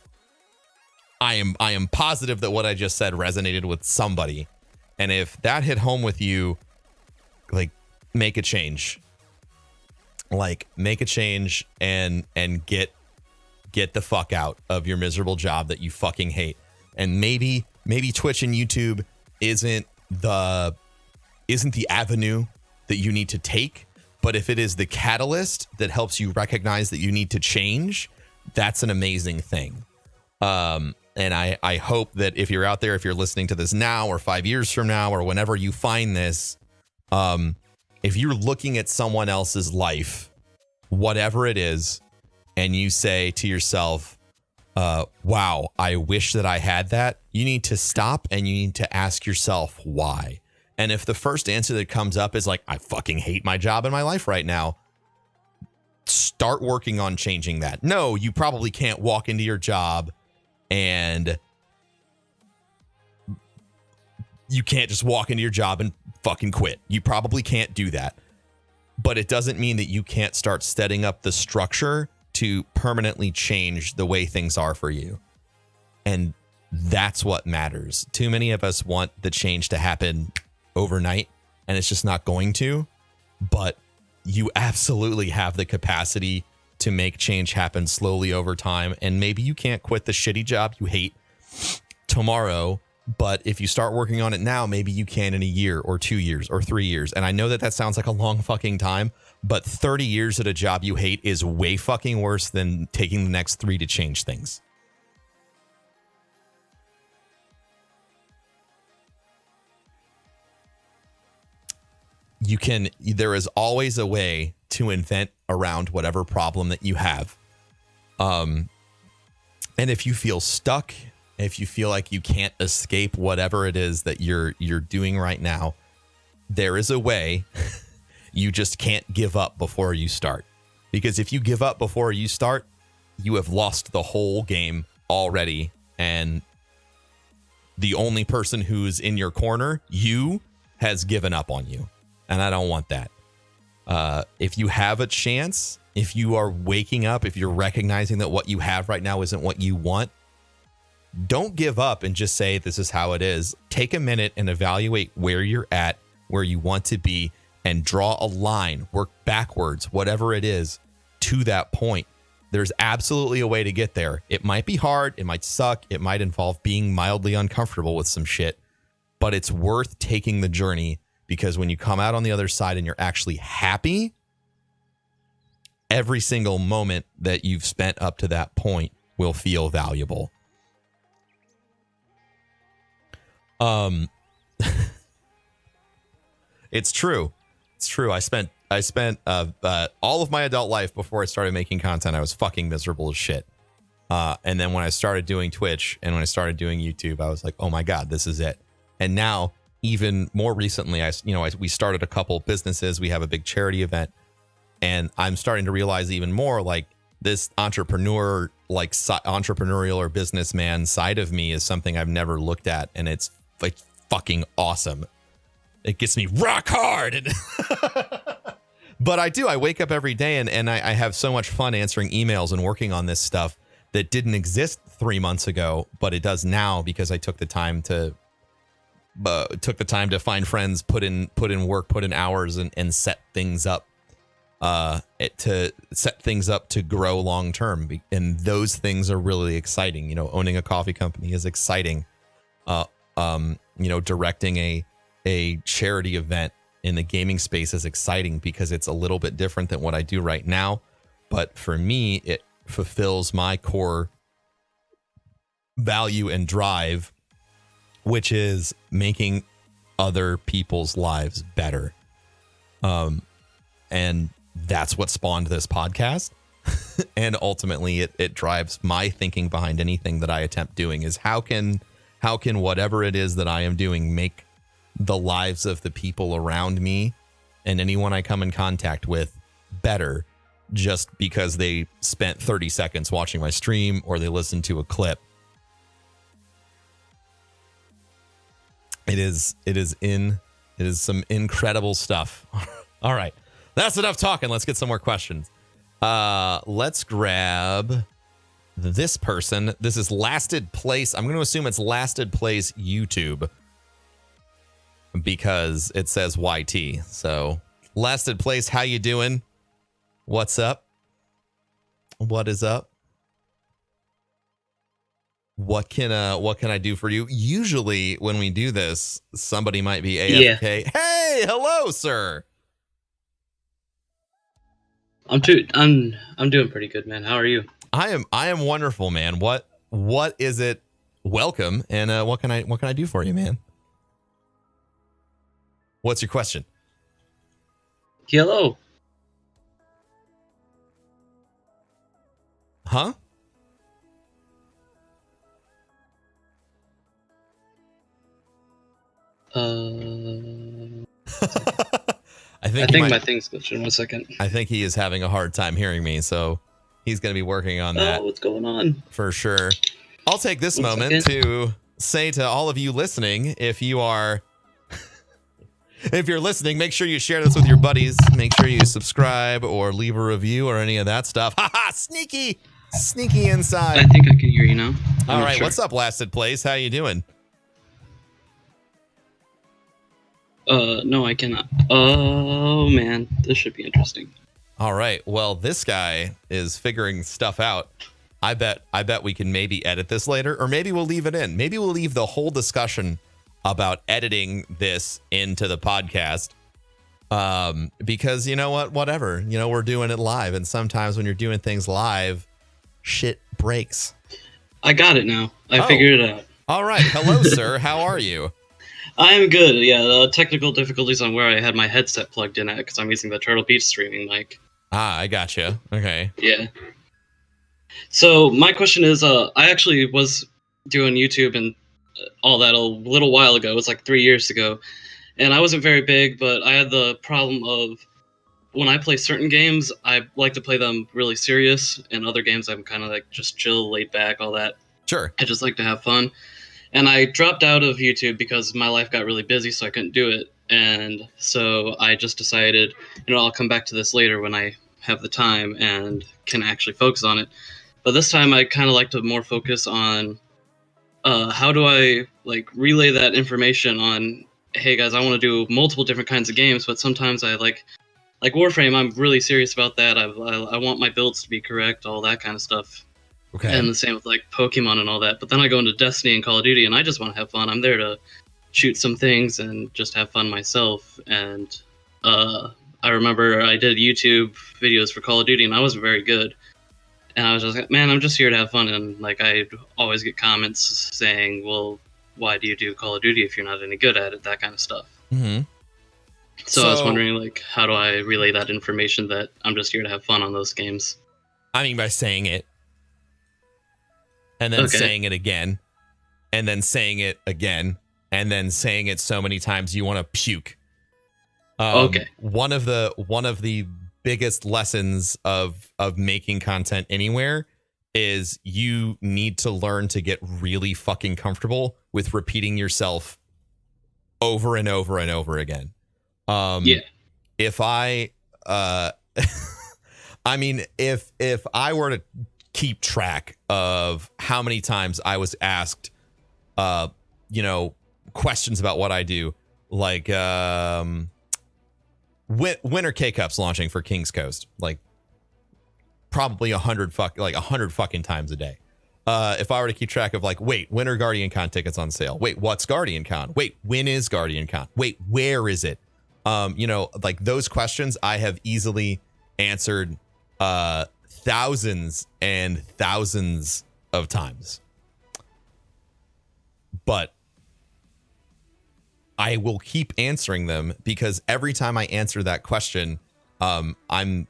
I am positive that what I just said resonated with somebody, and if that hit home with you, like make a change. Like make a change and get the fuck out of your miserable job that you fucking hate. And maybe Twitch and YouTube isn't the avenue that you need to take, but if it is the catalyst that helps you recognize that you need to change, that's an amazing thing. And I hope that if you're out there, if you're listening to this now or 5 years from now or whenever you find this, if you're looking at someone else's life, whatever it is, and you say to yourself, wow, I wish that I had that, you need to stop and you need to ask yourself why. And if the first answer that comes up is like, I fucking hate my job in my life right now, start working on changing that. No, you probably can't walk into your job and you can't just walk into your job and fucking quit. You probably can't do that. But it doesn't mean that you can't start setting up the structure to permanently change the way things are for you. And That's what matters. Too many of us want the change to happen overnight, and it's just not going to. But you absolutely have the capacity to make change happen slowly over time. And maybe you can't quit the shitty job you hate tomorrow, but if you start working on it now, maybe you can in a year or 2 years or 3 years. And I know that sounds like a long fucking time, but 30 years at a job you hate is way fucking worse than taking the next 3 to change things. There is always a way to invent around whatever problem that you have. And if you feel stuck, if you feel like you can't escape whatever it is that you're doing right now, there is a way. You just can't give up before you start. Because if you give up before you start, you have lost the whole game already. And the only person who's in your corner, you, has given up on you. And I don't want that. If you have a chance, if you are waking up, if you're recognizing that what you have right now isn't what you want, don't give up and just say, this is how it is. Take a minute and evaluate where you're at, where you want to be, and draw a line, work backwards, whatever it is, to that point. There's absolutely a way to get there. It might be hard. It might suck. It might involve being mildly uncomfortable with some shit, but it's worth taking the journey. Because when you come out on the other side and you're actually happy, every single moment that you've spent up to that point will feel valuable. It's true. It's true. I spent all of my adult life before I started making content. I was fucking miserable as shit. And then when I started doing Twitch and when I started doing YouTube, I was like, oh my God, this is it. And now, even more recently, we started a couple businesses. We have a big charity event, and I'm starting to realize even more like this entrepreneurial or businessman side of me is something I've never looked at, and it's like fucking awesome. It gets me rock hard. But I wake up every day and I have so much fun answering emails and working on this stuff that didn't exist 3 months ago, but it does now because I took the time to find friends, put in work, put in hours, and set things up to grow long term. And those things are really exciting. Owning a coffee company is exciting. Directing a charity event in the gaming space is exciting because it's a little bit different than what I do right now. But for me, it fulfills my core value and drive, which is making other people's lives better. And that's what spawned this podcast. And ultimately it drives my thinking behind anything that I attempt doing is how can whatever it is that I am doing make the lives of the people around me and anyone I come in contact with better just because they spent 30 seconds watching my stream or they listened to a clip. It is some incredible stuff. All right. That's enough talking. Let's get some more questions. Let's grab this person. This is Lasted Place. I'm going to assume it's Lasted Place YouTube because it says YT. So Lasted Place, how you doing? What's up? What is up? What can I do for you? Usually when we do this, somebody might be AFK. Yeah. Hey, hello, sir. I'm doing pretty good, man. How are you? I am wonderful, man. What is it? Welcome, and what can I do for you, man? What's your question? Hello. Huh? I think my thing's glitching. 1 second. I think he is having a hard time hearing me, so he's going to be working on that. Oh, what's going on? For sure. I'll take this moment to say to all of you listening, if you're listening, make sure you share this with your buddies. Make sure you subscribe or leave a review or any of that stuff. Haha, sneaky inside. I think I can hear you now. All not right, sure. what's up, Lasted Place? How you doing? No, I cannot. Oh man, this should be interesting. All right. Well, this guy is figuring stuff out. I bet we can maybe edit this later, or maybe we'll leave it in. Maybe we'll leave the whole discussion about editing this into the podcast. Because you know what? Whatever. You know, we're doing it live, and sometimes when you're doing things live, shit breaks. I got it now. I figured it out. All right. Hello, sir. How are you? I'm good. Yeah, the technical difficulties on where I had my headset plugged in at because I'm using the Turtle Beach streaming mic. Ah, I gotcha. Okay. Yeah. So my question is, I actually was doing YouTube and all that a little while ago. It was like 3 years ago, and I wasn't very big, but I had the problem of when I play certain games, I like to play them really serious, and other games I'm kind of like just chill, laid back, all that. Sure. I just like to have fun. And I dropped out of YouTube because my life got really busy, so I couldn't do it. And so I just decided, I'll come back to this later when I have the time and can actually focus on it. But this time I kind of like to more focus on how do I like relay that information on, hey guys, I want to do multiple different kinds of games, but sometimes I like Warframe, I'm really serious about that. I want my builds to be correct, all that kind of stuff. Okay. And the same with like Pokemon and all that. But then I go into Destiny and Call of Duty and I just want to have fun. I'm there to shoot some things and just have fun myself. And I remember I did YouTube videos for Call of Duty and I wasn't very good. And I was just like, man, I'm just here to have fun. And like I'd always get comments saying, well, why do you do Call of Duty if you're not any good at it? That kind of stuff. Mm-hmm. So I was wondering, like, how do I relay that information that I'm just here to have fun on those games? I mean, by saying it. And then saying it again. And then saying it again. And then saying it so many times you want to puke. One of the biggest lessons of making content anywhere is you need to learn to get really fucking comfortable with repeating yourself over and over and over again. If I I mean, if I were to keep track of how many times I was asked questions about what I do, like Winter K-Cup's launching for King's Coast, like probably 100 fucking times a day. If I were to keep track of like, wait, when are Guardian Con tickets on sale? Wait, what's Guardian Con? Wait, when is Guardian Con? Wait, where is it? Like those questions I have easily answered thousands and thousands of times. But I will keep answering them because every time I answer that question, it's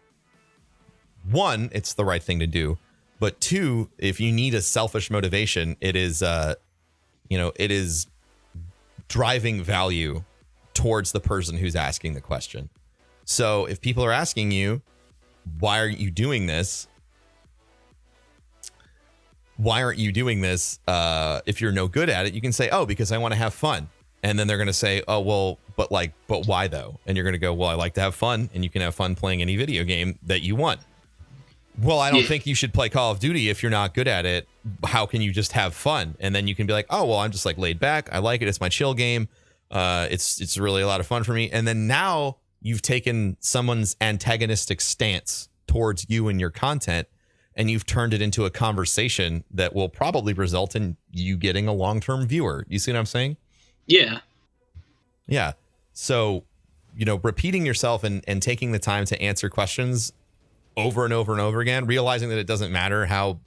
the right thing to do. But two, if you need a selfish motivation, it is driving value towards the person who's asking the question. So if people are asking you, why aren't you doing this? If you're no good at it, you can say, oh, because I want to have fun. And then they're going to say, oh, well, but why though? And you're going to go, well, I like to have fun, and you can have fun playing any video game that you want. Well, I don't think you should play Call of Duty if you're not good at it. How can you just have fun? And then you can be like, oh, well, I'm just like laid back. I like it. It's my chill game. It's really a lot of fun for me. And then now you've taken someone's antagonistic stance towards you and your content, and you've turned it into a conversation that will probably result in you getting a long-term viewer. You see what I'm saying? Yeah. Yeah. So, repeating yourself and taking the time to answer questions over and over and over again, realizing that it doesn't matter how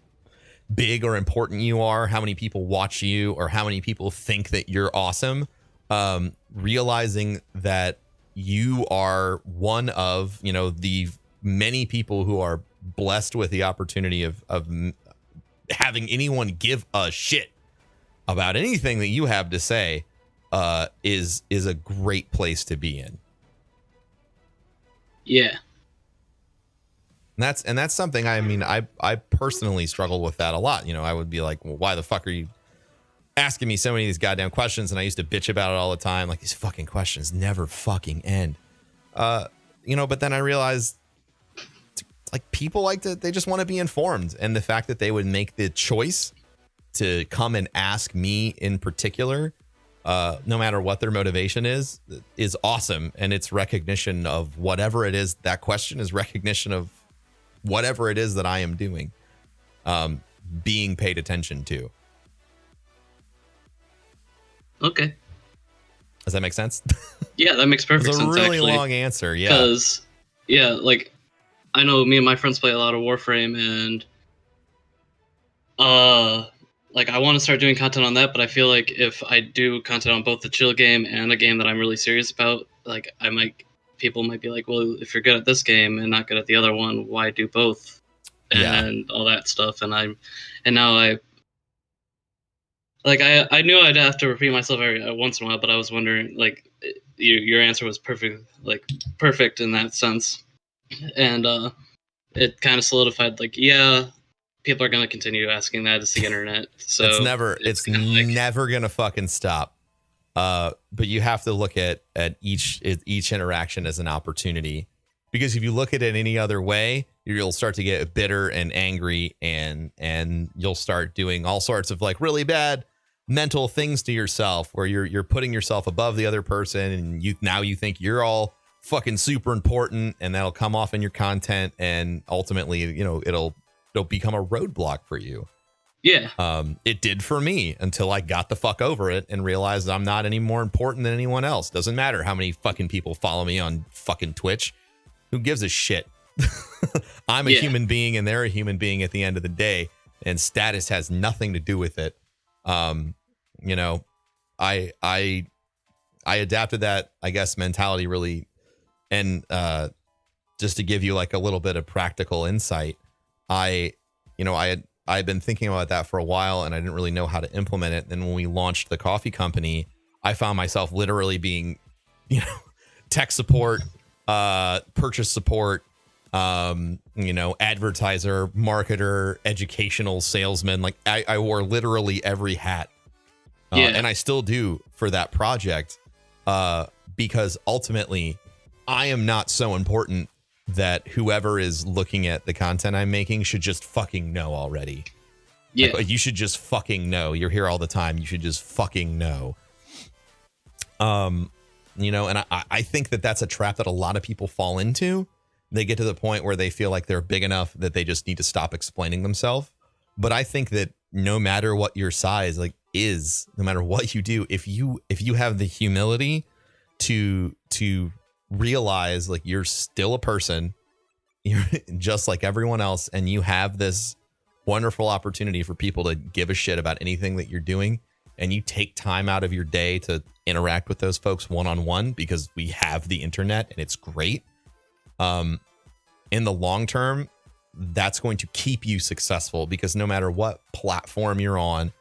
big or important you are, how many people watch you, or how many people think that you're awesome. Realizing that you are one of, the many people who are blessed with the opportunity of having anyone give a shit about anything that you have to say, is a great place to be in. Yeah. And that's something, I mean, I personally struggle with that a lot. I would be like, well, why the fuck are you asking me so many of these goddamn questions? And I used to bitch about it all the time. Like, these fucking questions never fucking end. But then I realized, like, people they just want to be informed. And the fact that they would make the choice to come and ask me in particular, no matter what their motivation is awesome. And it's recognition of whatever it is. That question is recognition of whatever it is that I am doing, being paid attention to. Okay. Does that make sense? Yeah, that makes perfect It's a sense. really actually. long answer. Yeah. Because, yeah, like, I know me and my friends play a lot of Warframe, and like, I want to start doing content on that, but I feel like if I do content on both the chill game and a game that I'm really serious about, like, people might be like, well, if you're good at this game and not good at the other one, why do both? And all that stuff. And now I knew I'd have to repeat myself every once in a while, but I was wondering, like, your answer was perfect in that sense. And it kind of solidified, like, yeah, people are going to continue asking that. It's the internet. So it's never going to fucking stop. But you have to look at each interaction as an opportunity, because if you look at it any other way, you'll start to get bitter and angry, and you'll start doing all sorts of like really bad mental things to yourself, where you're putting yourself above the other person, and you think you're all fucking super important, and that'll come off in your content, and ultimately, it'll become a roadblock for you. Yeah. It did for me until I got the fuck over it and realized I'm not any more important than anyone else. Doesn't matter how many fucking people follow me on fucking Twitch. Who gives a shit? I'm a human being, and they're a human being at the end of the day, and status has nothing to do with it. I adapted that, I guess, mentality really. And just to give you like a little bit of practical insight, I'd been thinking about that for a while, and I didn't really know how to implement it. Then when we launched the coffee company, I found myself literally being, tech support, purchase support, advertiser, marketer, educational salesman. Like I wore literally every hat. And I still do for that project, because ultimately I am not so important that whoever is looking at the content I'm making should just fucking know already. Yeah. Like, you should just fucking know. You're here all the time. You should just fucking know. And I think that that's a trap that a lot of people fall into. They get to the point where they feel like they're big enough that they just need to stop explaining themselves. But I think that no matter what your size is, no matter what you do, if you have the humility to realize like you're still a person, you're just like everyone else, and you have this wonderful opportunity for people to give a shit about anything that you're doing, and you take time out of your day to interact with those folks one-on-one, because we have the internet and it's great. In the long term, that's going to keep you successful, because no matter what platform you're on,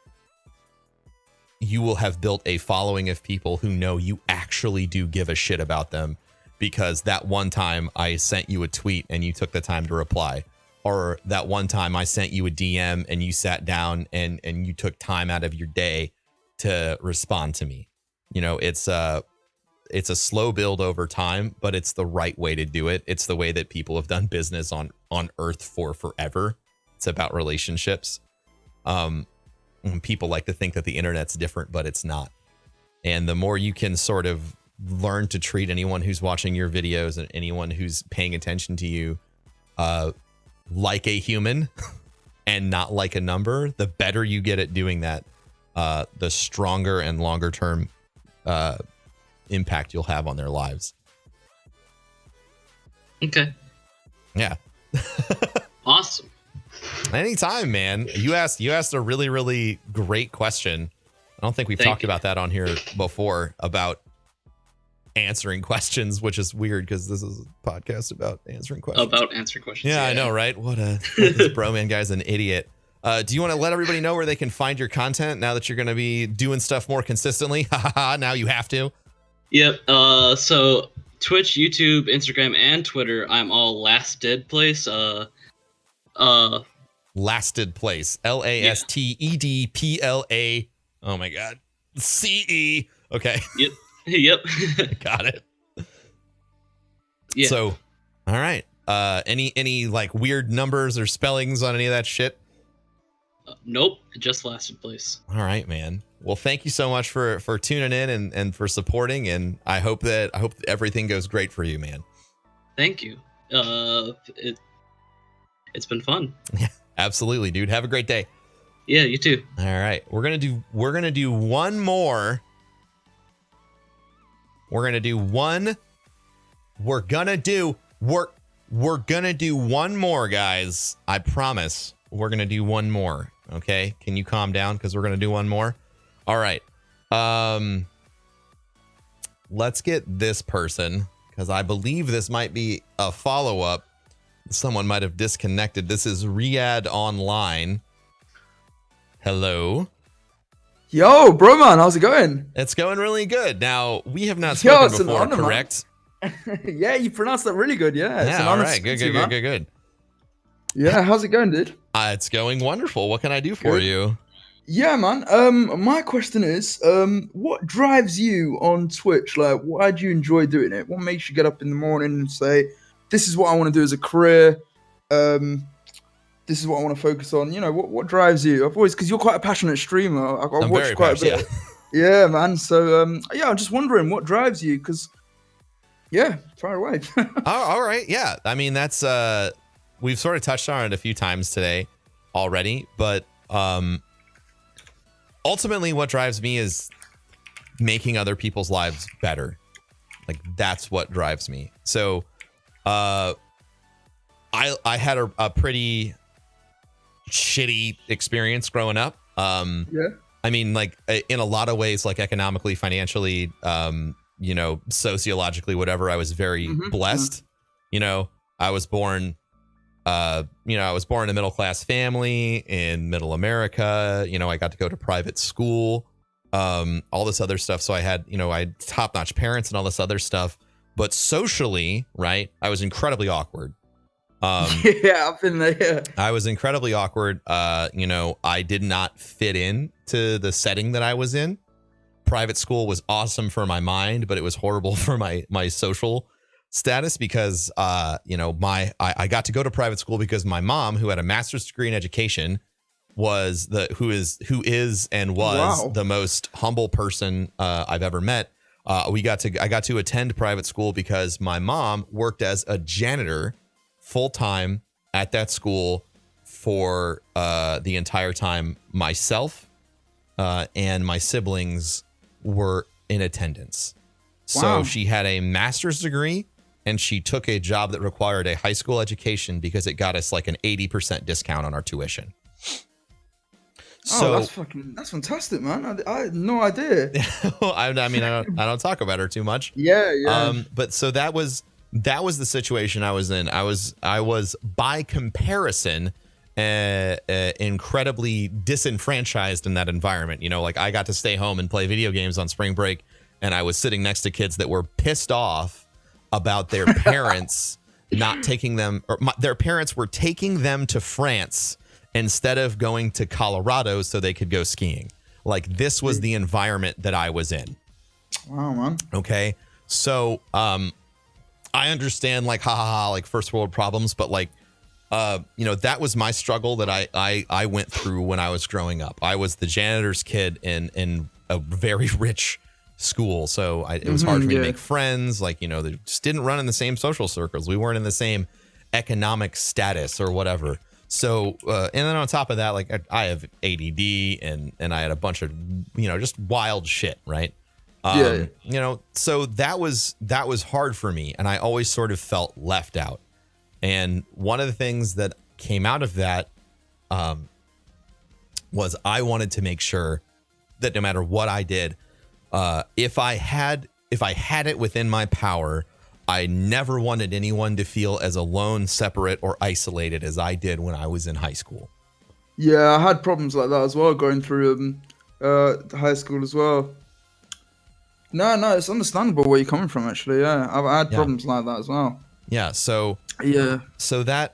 you will have built a following of people who know you actually do give a shit about them, because that one time I sent you a tweet and you took the time to reply, or that one time I sent you a DM and you sat down and you took time out of your day to respond to me. It's a slow build over time, but it's the right way to do it. It's the way that people have done business on Earth for forever. It's about relationships. People like to think that the internet's different, but it's not. And the more you can sort of learn to treat anyone who's watching your videos and anyone who's paying attention to you like a human and not like a number, the better you get at doing that, the stronger and longer term impact you'll have on their lives. Okay. Yeah. Awesome. Anytime, man. You asked a really, really great question. I don't think we've talked about that on here before, about answering questions, which is weird because this is a podcast about answering questions. Yeah, I know, right? This Broman guy's an idiot. Do you want to let everybody know where they can find your content now that you're going to be doing stuff more consistently? Now you have to. Yep. So Twitch, YouTube, Instagram, and Twitter, I'm all Last Dead Place. Lasted Place. LASTEDPLA. Oh my God. CE. Okay. Yep. Yep. Got it. Yeah. So, all right. Any like weird numbers or spellings on any of that shit? Nope, just last place. All right, man. Well, thank you so much for tuning in and for supporting, and I hope that everything goes great for you, man. Thank you. It's been fun. Yeah, absolutely, dude. Have a great day. Yeah, you too. All right, we're gonna do one more. We're gonna do one more, guys. I promise. We're gonna do one more. Okay, can you calm down? Because we're gonna do one more. All right. Let's get this person, because I believe this might be a follow-up. Someone might have disconnected. This is Riyadh Online. Hello. Yo, Broman, how's it going? It's going really good. Now, we have not spoken before, honor, correct? Yeah, you pronounced that really good. Yeah. Yeah, all right. Good. Yeah, how's it going, dude? It's going wonderful. What can I do for you? Yeah, man. My question is, what drives you on Twitch? Like, why do you enjoy doing it? What makes you get up in the morning and say, this is what I want to do as a career? This is what I want to focus on. You know, what drives you? I've always, because you're quite a passionate streamer. I've watched quite a bit. Yeah, man. So, yeah, I'm just wondering what drives you, because, yeah, far away. All right. Yeah. I mean, that's, we've sort of touched on it a few times today already, but, ultimately what drives me is making other people's lives better. Like, that's what drives me. So, I had a pretty shitty experience growing up. Yeah. I mean, like, in a lot of ways, like economically, financially, you know, sociologically, whatever, I was very blessed. You know, I was born in a middle-class family in middle America. You know, I got to go to private school, all this other stuff. So I had top-notch parents and all this other stuff. But socially, right, I was incredibly awkward. Yeah, I've been there. Yeah. I was incredibly awkward. You know, I did not fit in to the setting that I was in. Private school was awesome for my mind, but it was horrible for my social status, because you know, I got to go to private school because my mom, who had a master's degree in education, was who is and was the most humble person I've ever met. I got to attend private school because my mom worked as a janitor full time at that school for the entire time myself and my siblings were in attendance. So she had a master's degree, and she took a job that required a high school education because it got us like an 80% discount on our tuition. So that's fantastic, man. I had no idea. I mean, I don't talk about her too much. Yeah. But so that was the situation I was in. I was by comparison incredibly disenfranchised in that environment. You know, like, I got to stay home and play video games on spring break, and I was sitting next to kids that were pissed off about their parents not taking them, or their parents were taking them to France instead of going to Colorado so they could go skiing. Like, this was the environment that I was in. Wow, man. Okay. So, I understand, like, like first world problems, but like, you know, that was my struggle that I went through when I was growing up. I was the janitor's kid in a very rich school. So it was hard for me to make friends. Like, you know, they just didn't run in the same social circles. We weren't in the same economic status or whatever. So, and then on top of that, like, I have ADD and I had a bunch of, you know, just wild shit. Right. You know, so that was hard for me. And I always sort of felt left out. And one of the things that came out of that was I wanted to make sure that no matter what I did, if I had it within my power, I never wanted anyone to feel as alone, separate, or isolated as I did when I was in high school. Yeah, I had problems like that as well, going through high school as well. No, it's understandable where you're coming from, actually. Yeah, I've had problems like that as well. Yeah, so that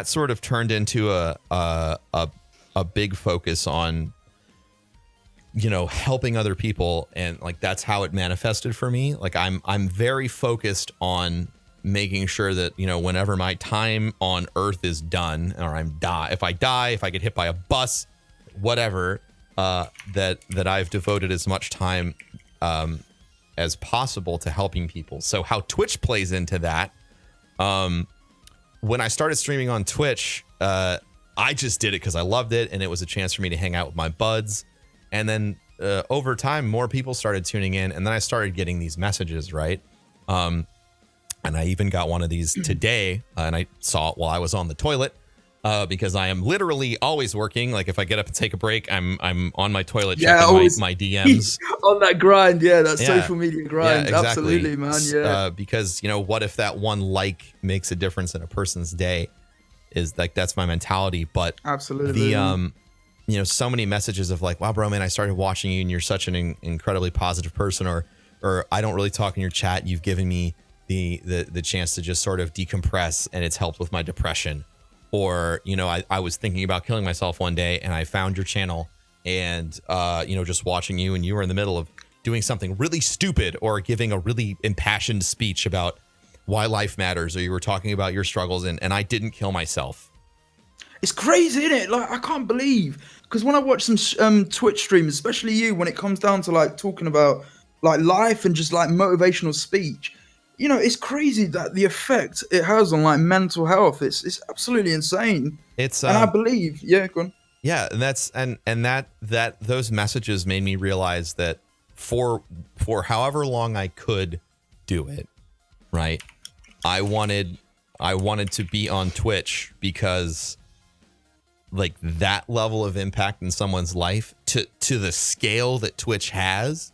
sort of turned into a big focus on, you know, helping other people, and like, that's how it manifested for me. Like, I'm very focused on making sure that, you know, whenever my time on Earth is done, or if I die, if I get hit by a bus, whatever, that I've devoted as much time as possible to helping people. So how Twitch plays into that, when I started streaming on Twitch, I just did it because I loved it, and it was a chance for me to hang out with my buds. And then over time, more people started tuning in, and then I started getting these messages, right? And I even got one of these today, and I saw it while I was on the toilet, because I am literally always working. Like if I get up and take a break, I'm on my toilet checking my DMs. On that grind, that Yeah. social media grind. Yeah, exactly. Absolutely, man. Yeah. Because, what if that one like makes a difference in a person's day? Is like, that's my mentality. But Absolutely. the so many messages of like, wow, bro, man, I started watching you and you're such an incredibly positive person, or I don't really talk in your chat. You've given me the chance to just sort of decompress, and it's helped with my depression. Or, I was thinking about killing myself one day, and I found your channel, and just watching you, and you were in the middle of doing something really stupid or giving a really impassioned speech about why life matters, or you were talking about your struggles, and I didn't kill myself. It's crazy, isn't it? Like, I can't believe, because when I watch some Twitch streamers, especially you, when it comes down to like talking about like life and just like motivational speech, it's crazy that the effect it has on like mental health. It's absolutely insane. It's and I believe, go on. Yeah, and that's and that those messages made me realize that for however long I could do it, right? I wanted to be on Twitch because like that level of impact in someone's life to the scale that Twitch has,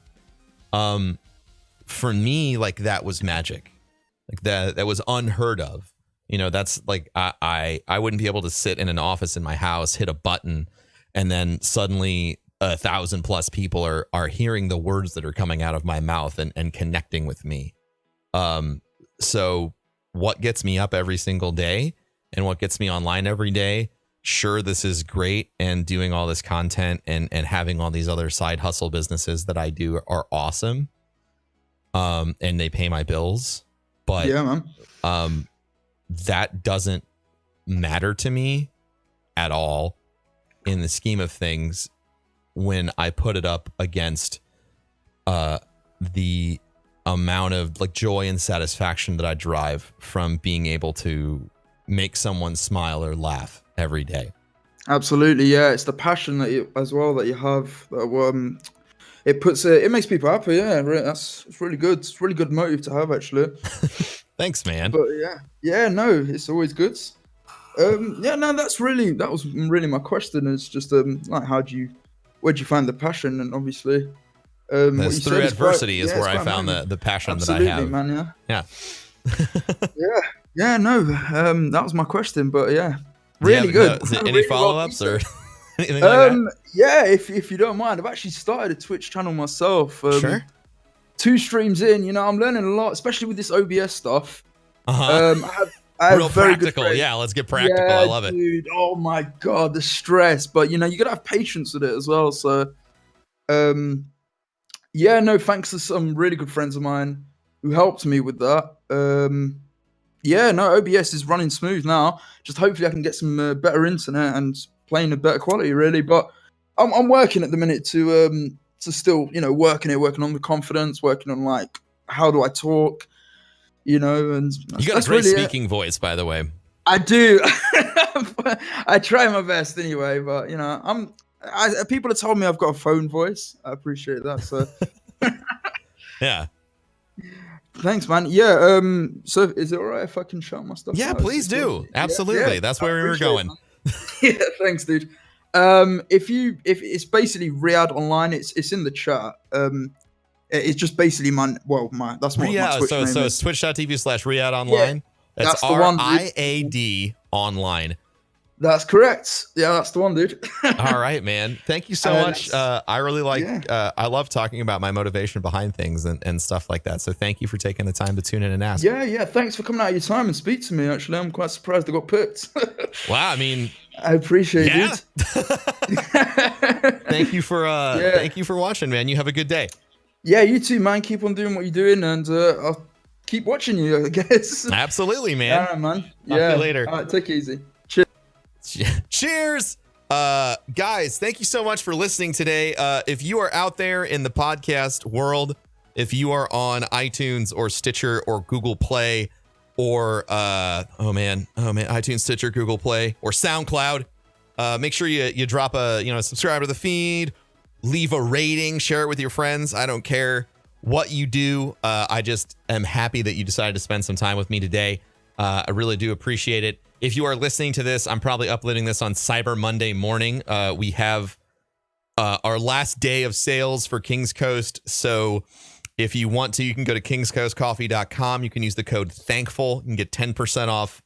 for me, like that was magic. Like that was unheard of. That's like I wouldn't be able to sit in an office in my house, hit a button, and then suddenly 1,000+ people are hearing the words that are coming out of my mouth and connecting with me. So what gets me up every single day and what gets me online every day, sure, this is great, and doing all this content and having all these other side hustle businesses that I do are awesome. And they pay my bills, but Yeah, man. That doesn't matter to me at all in the scheme of things when I put it up against the amount of like joy and satisfaction that I derive from being able to make someone smile or laugh every day. Absolutely, yeah. It's the passion that you have. That it makes people happy. Yeah, it's really good. It's a really good motive to have, actually. Thanks, man. But no, it's always good. That was really my question. Is just like where'd you find the passion? And obviously, that's through adversity is where I found the passion Absolutely, that I have. Man, yeah. That was my question. But yeah, really good. Any Really follow-ups well or anything like that? Yeah, if you don't mind, I've actually started a Twitch channel myself. Sure. 2 streams in, I'm learning a lot, especially with this OBS stuff. Uh-huh. I have Real very practical. good friends. Yeah, let's get practical. Yeah, I love it. Dude, oh my god, the stress. But you gotta have patience with it as well. So thanks to some really good friends of mine who helped me with that. OBS is running smooth now. Just hopefully I can get some better internet and playing a better quality, really. But I'm working at the minute to still, working on the confidence, working on like how do I talk, and you got a great speaking voice, by the way. I do. I try my best anyway, but people have told me I've got a phone voice. I appreciate that. So yeah. Thanks, man. Yeah. So is it all right if I can shout my stuff? Yeah, out? please do. Absolutely. That's where we were going. Yeah. Thanks, dude. If it's basically Riyadh Online, it's in the chat. It's just basically that's my Twitch name. So it's twitch.tv/Riyadh Online. Yeah, that's the one, RIAD Online. That's correct. Yeah, that's the one, dude. All right, man. Thank you so much. I really I love talking about my motivation behind things and stuff like that. So thank you for taking the time to tune in and ask. Yeah. Thanks for coming out of your time and speak to me. Actually, I'm quite surprised I got picked. Wow. I mean, I appreciate it. Thank you for watching, man. You have a good day. Yeah, you too, man. Keep on doing what you're doing, and I'll keep watching you, I guess. Absolutely, man. All right, man. Talk to you later. All right, take it easy. Cheers. Guys, thank you so much for listening today. If you are out there in the podcast world, if you are on iTunes or Stitcher or Google Play or iTunes, Stitcher, Google Play, or SoundCloud, make sure you drop subscribe to the feed, leave a rating, share it with your friends. I don't care what you do. I just am happy that you decided to spend some time with me today. I really do appreciate it. If you are listening to this, I'm probably uploading this on Cyber Monday morning. We have our last day of sales for King's Coast. So if you want to, you can go to kingscoastcoffee.com. You can use the code THANKFUL. You can get 10% off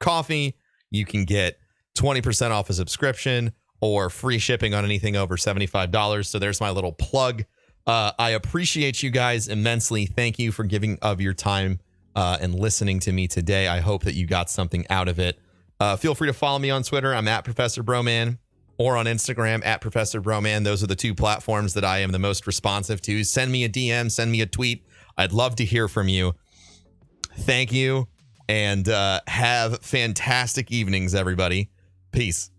coffee. You can get 20% off a subscription or free shipping on anything over $75. So there's my little plug. I appreciate you guys immensely. Thank you for giving of your time and listening to me today. I hope that you got something out of it. Feel free to follow me on Twitter. I'm at Professor Broman, or on Instagram at Professor Broman. Those are the two platforms that I am the most responsive to. Send me a DM, send me a tweet. I'd love to hear from you. Thank you, and have fantastic evenings, everybody. Peace.